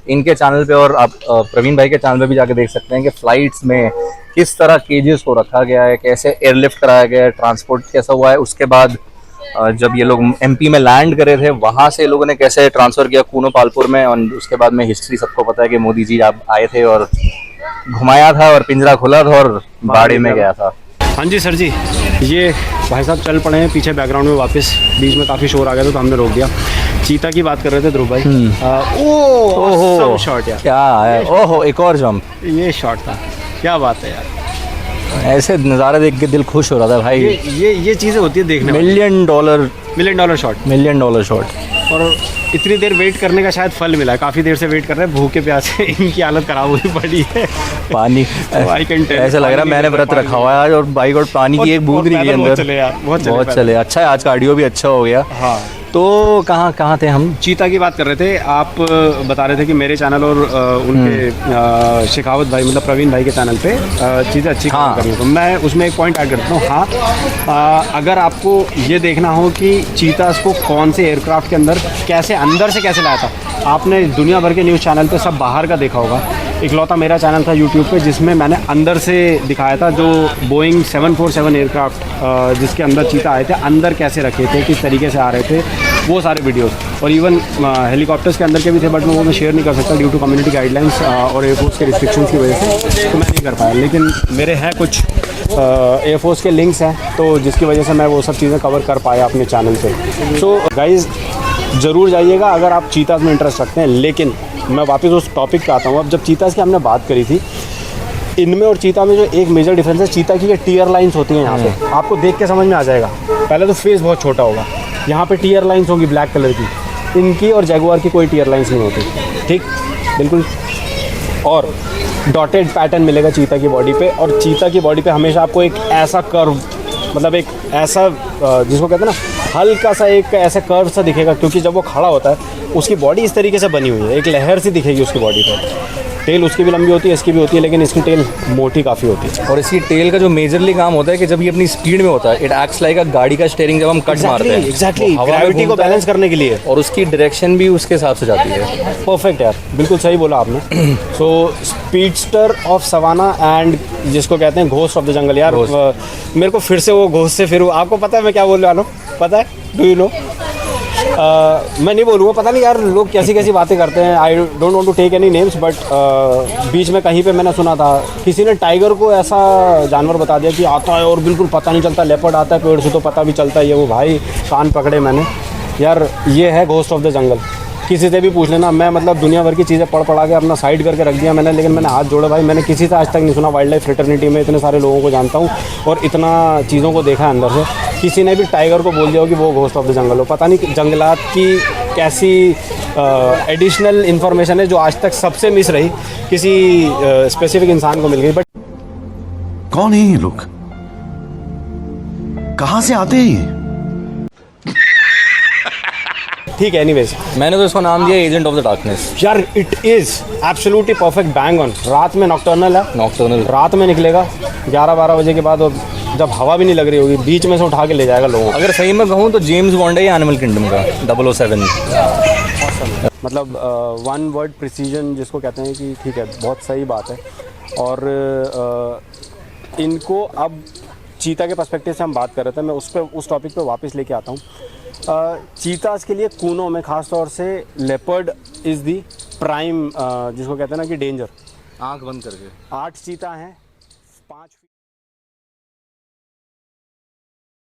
इनके चैनल पे। और आप प्रवीण भाई के चैनल पे भी जाके देख सकते हैं कि फ़्लाइट्स में किस तरह केजेस को रखा गया है, कैसे एयरलिफ्ट कराया गया है, ट्रांसपोर्ट कैसा हुआ है। उसके बाद जब ये लोग एमपी में लैंड करे थे वहाँ से लोगों ने कैसे ट्रांसफ़र किया कूनो पालपुर में। और उसके बाद में हिस्ट्री सबको पता है कि मोदी जी आप आए थे और घुमाया था और पिंजरा खुला था और बाड़े में गया था। हाँ जी सर जी, ये भाई साहब चल पड़े हैं पीछे बैकग्राउंड में वापस, बीच में काफ़ी शोर आ गया था तो हमने रोक दिया। चीता की बात कर रहे थे ध्रुव भाई। ओह शॉट यार, क्या है, ओहो एक और जंप, ये शॉट था, क्या बात है यार। ऐसे नज़ारा देख के दिल खुश हो रहा था भाई। ये चीज़ें होती है देखने वाली। $1 $1 शॉट, $1 मिलियन शॉट। और इतनी देर वेट करने का शायद फल मिला है। काफ़ी देर से वेट कर रहे हैं, भूखे प्यासे इनकी हालत ख़राब हुई पड़ी है। पानी I can tell, ऐसा लग रहा है मैंने व्रत रखा हुआ है आज और बाइक और पानी की एक बूंद नहीं ली अंदर। चले यार, बहुत चले। अच्छा है, आज कार्डियो भी अच्छा हो गया। हाँ, तो कहाँ थे हम? चीता की बात कर रहे थे। आप बता रहे थे कि मेरे चैनल और उनके शेखावत भाई मतलब प्रवीण भाई के चैनल पे चीज़ें अच्छी हाँ। करनी। तो मैं उसमें एक पॉइंट ऐड करता हूँ। हाँ, अगर आपको ये देखना हो कि चीतास को कौन से एयरक्राफ्ट के अंदर अंदर से कैसे लाया था, आपने दुनिया भर के न्यूज़ चैनल पे सब बाहर का देखा होगा। इकलौता मेरा चैनल था यूट्यूब पे जिसमें मैंने अंदर से दिखाया था, जो बोइंग 747 एयरक्राफ्ट जिसके अंदर चीता आए थे, अंदर कैसे रखे थे, किस तरीके से आ रहे थे, वो सारे वीडियोस। और इवन हेलीकॉप्टर्स के अंदर के भी थे, बट वो मैं शेयर नहीं कर सकता ड्यू टू कम्युनिटी गाइडलाइंस और एयरफोर्स के रिस्ट्रिक्शंस की वजह से, तो मैं नहीं कर पाया। लेकिन मेरे हैं कुछ एयरफोर्स के लिंक्स हैं, तो जिसकी वजह से मैं वो सब चीज़ें कवर कर पाया अपने चैनल पे। सो गाइज़ ज़रूर जाइएगा अगर आप चीतास में इंटरेस्ट रखते हैं। लेकिन मैं वापस उस टॉपिक पे आता हूँ। अब जब चीतास की हमने बात करी थी, इनमें और चीता में जो एक मेजर डिफरेंस है, चीता की ये टीयर लाइंस होती हैं यहाँ पे, आपको देख के समझ में आ जाएगा। पहले तो फेस बहुत छोटा होगा, यहाँ पे टीयर लाइंस होंगी ब्लैक कलर की। इनकी और जैगुआर की कोई टीयर लाइंस नहीं होती, ठीक, बिल्कुल। और डॉटेड पैटर्न मिलेगा चीता की बॉडी पे, और चीता की बॉडी पे हमेशा आपको एक ऐसा कर्व, मतलब एक ऐसा जिसको कहते हैं ना, हल्का सा एक ऐसा कर्व सा दिखेगा, क्योंकि जब वो खड़ा होता है उसकी बॉडी इस तरीके से बनी हुई है, एक लहर सी दिखेगी उसकी बॉडी पे। टेल उसकी भी लंबी होती है, इसकी भी होती है, लेकिन इसकी टेल मोटी काफ़ी होती है। और इसकी टेल का जो मेजरली काम होता है कि जब ये अपनी स्पीड में होता है, इट एक्ट्स लाइक अ गाड़ी का स्टीयरिंग जब हम कट मारते हैं, एग्जैक्टली, वो हवा में ग्रेविटी को घूमता है बैलेंस करने के लिए। और उसकी डायरेक्शन भी उसके हिसाब से जाती है। परफेक्ट यार, बिल्कुल सही बोला आपने। सो स्पीडस्टर ऑफ सवाना एंड जिसको कहते हैं घोस्ट ऑफ द जंगल। यार मेरे को फिर से वो घोस्ट से फिर आपको पता है मैं क्या बोलने वाला हूँ, पता है, डू यू नो? मैं नहीं बोलूँगा, पता नहीं यार लोग कैसी कैसी बातें करते हैं। I don't want to take any names, but बीच में कहीं पे मैंने सुना था किसी ने टाइगर को ऐसा जानवर बता दिया कि आता है और बिल्कुल पता नहीं चलता, लेपर्ड आता है पेड़ से तो पता भी चलता है। ये वो भाई कान पकड़े मैंने। यार ये है घोस्ट ऑफ द जंगल, किसी से भी पूछ लेना। मैं मतलब दुनिया भर की चीज़ें पढ़ा के अपना साइड करके रख दिया मैंने, लेकिन मैंने हाथ जोड़ा भाई, मैंने किसी से आज तक नहीं सुना। वाइल्ड लाइफ फ्रेटर्निटी में इतने सारे लोगों को जानता हूँ और इतना चीज़ों को देखा है अंदर से, किसी ने भी टाइगर को बोल दिया हो कि वो घोस्ट ऑफ द जंगल हो। पता नहीं जंगलात की कैसी एडिशनल इन्फॉर्मेशन है जो आज तक सबसे मिस रही, किसी स्पेसिफिक इंसान को मिल गई। बट कौन है ये लोग, कहाँ से आते हैं ये? ठीक है, एनीवेज मैंने तो इसको नाम दिया एजेंट ऑफ द डार्कनेस। यार it is absolutely perfect, bang on. रात में नॉकटर्नल है, नॉकटर्नल रात में निकलेगा 11-12 बजे के बाद, और जब हवा भी नहीं लग रही होगी बीच में से उठा के ले जाएगा लोगों को। अगर सही में कहूँ तो जेम्स बॉन्ड है एनिमल किंगडम का 007। मतलब वन वर्ड प्रिसीजन जिसको कहते हैं कि ठीक है, बहुत सही बात है। और इनको अब चीता के पर्सपेक्टिव से हम बात कर रहे थे, मैं उस टॉपिक पे वापस लेके आता हूँ। चीतास के लिए कूनों में ख़ास तौर से लेपर्ड इज़ दी प्राइम, जिसको कहते हैं ना कि डेंजर। आंख बंद करके 8 चीता हैं, 5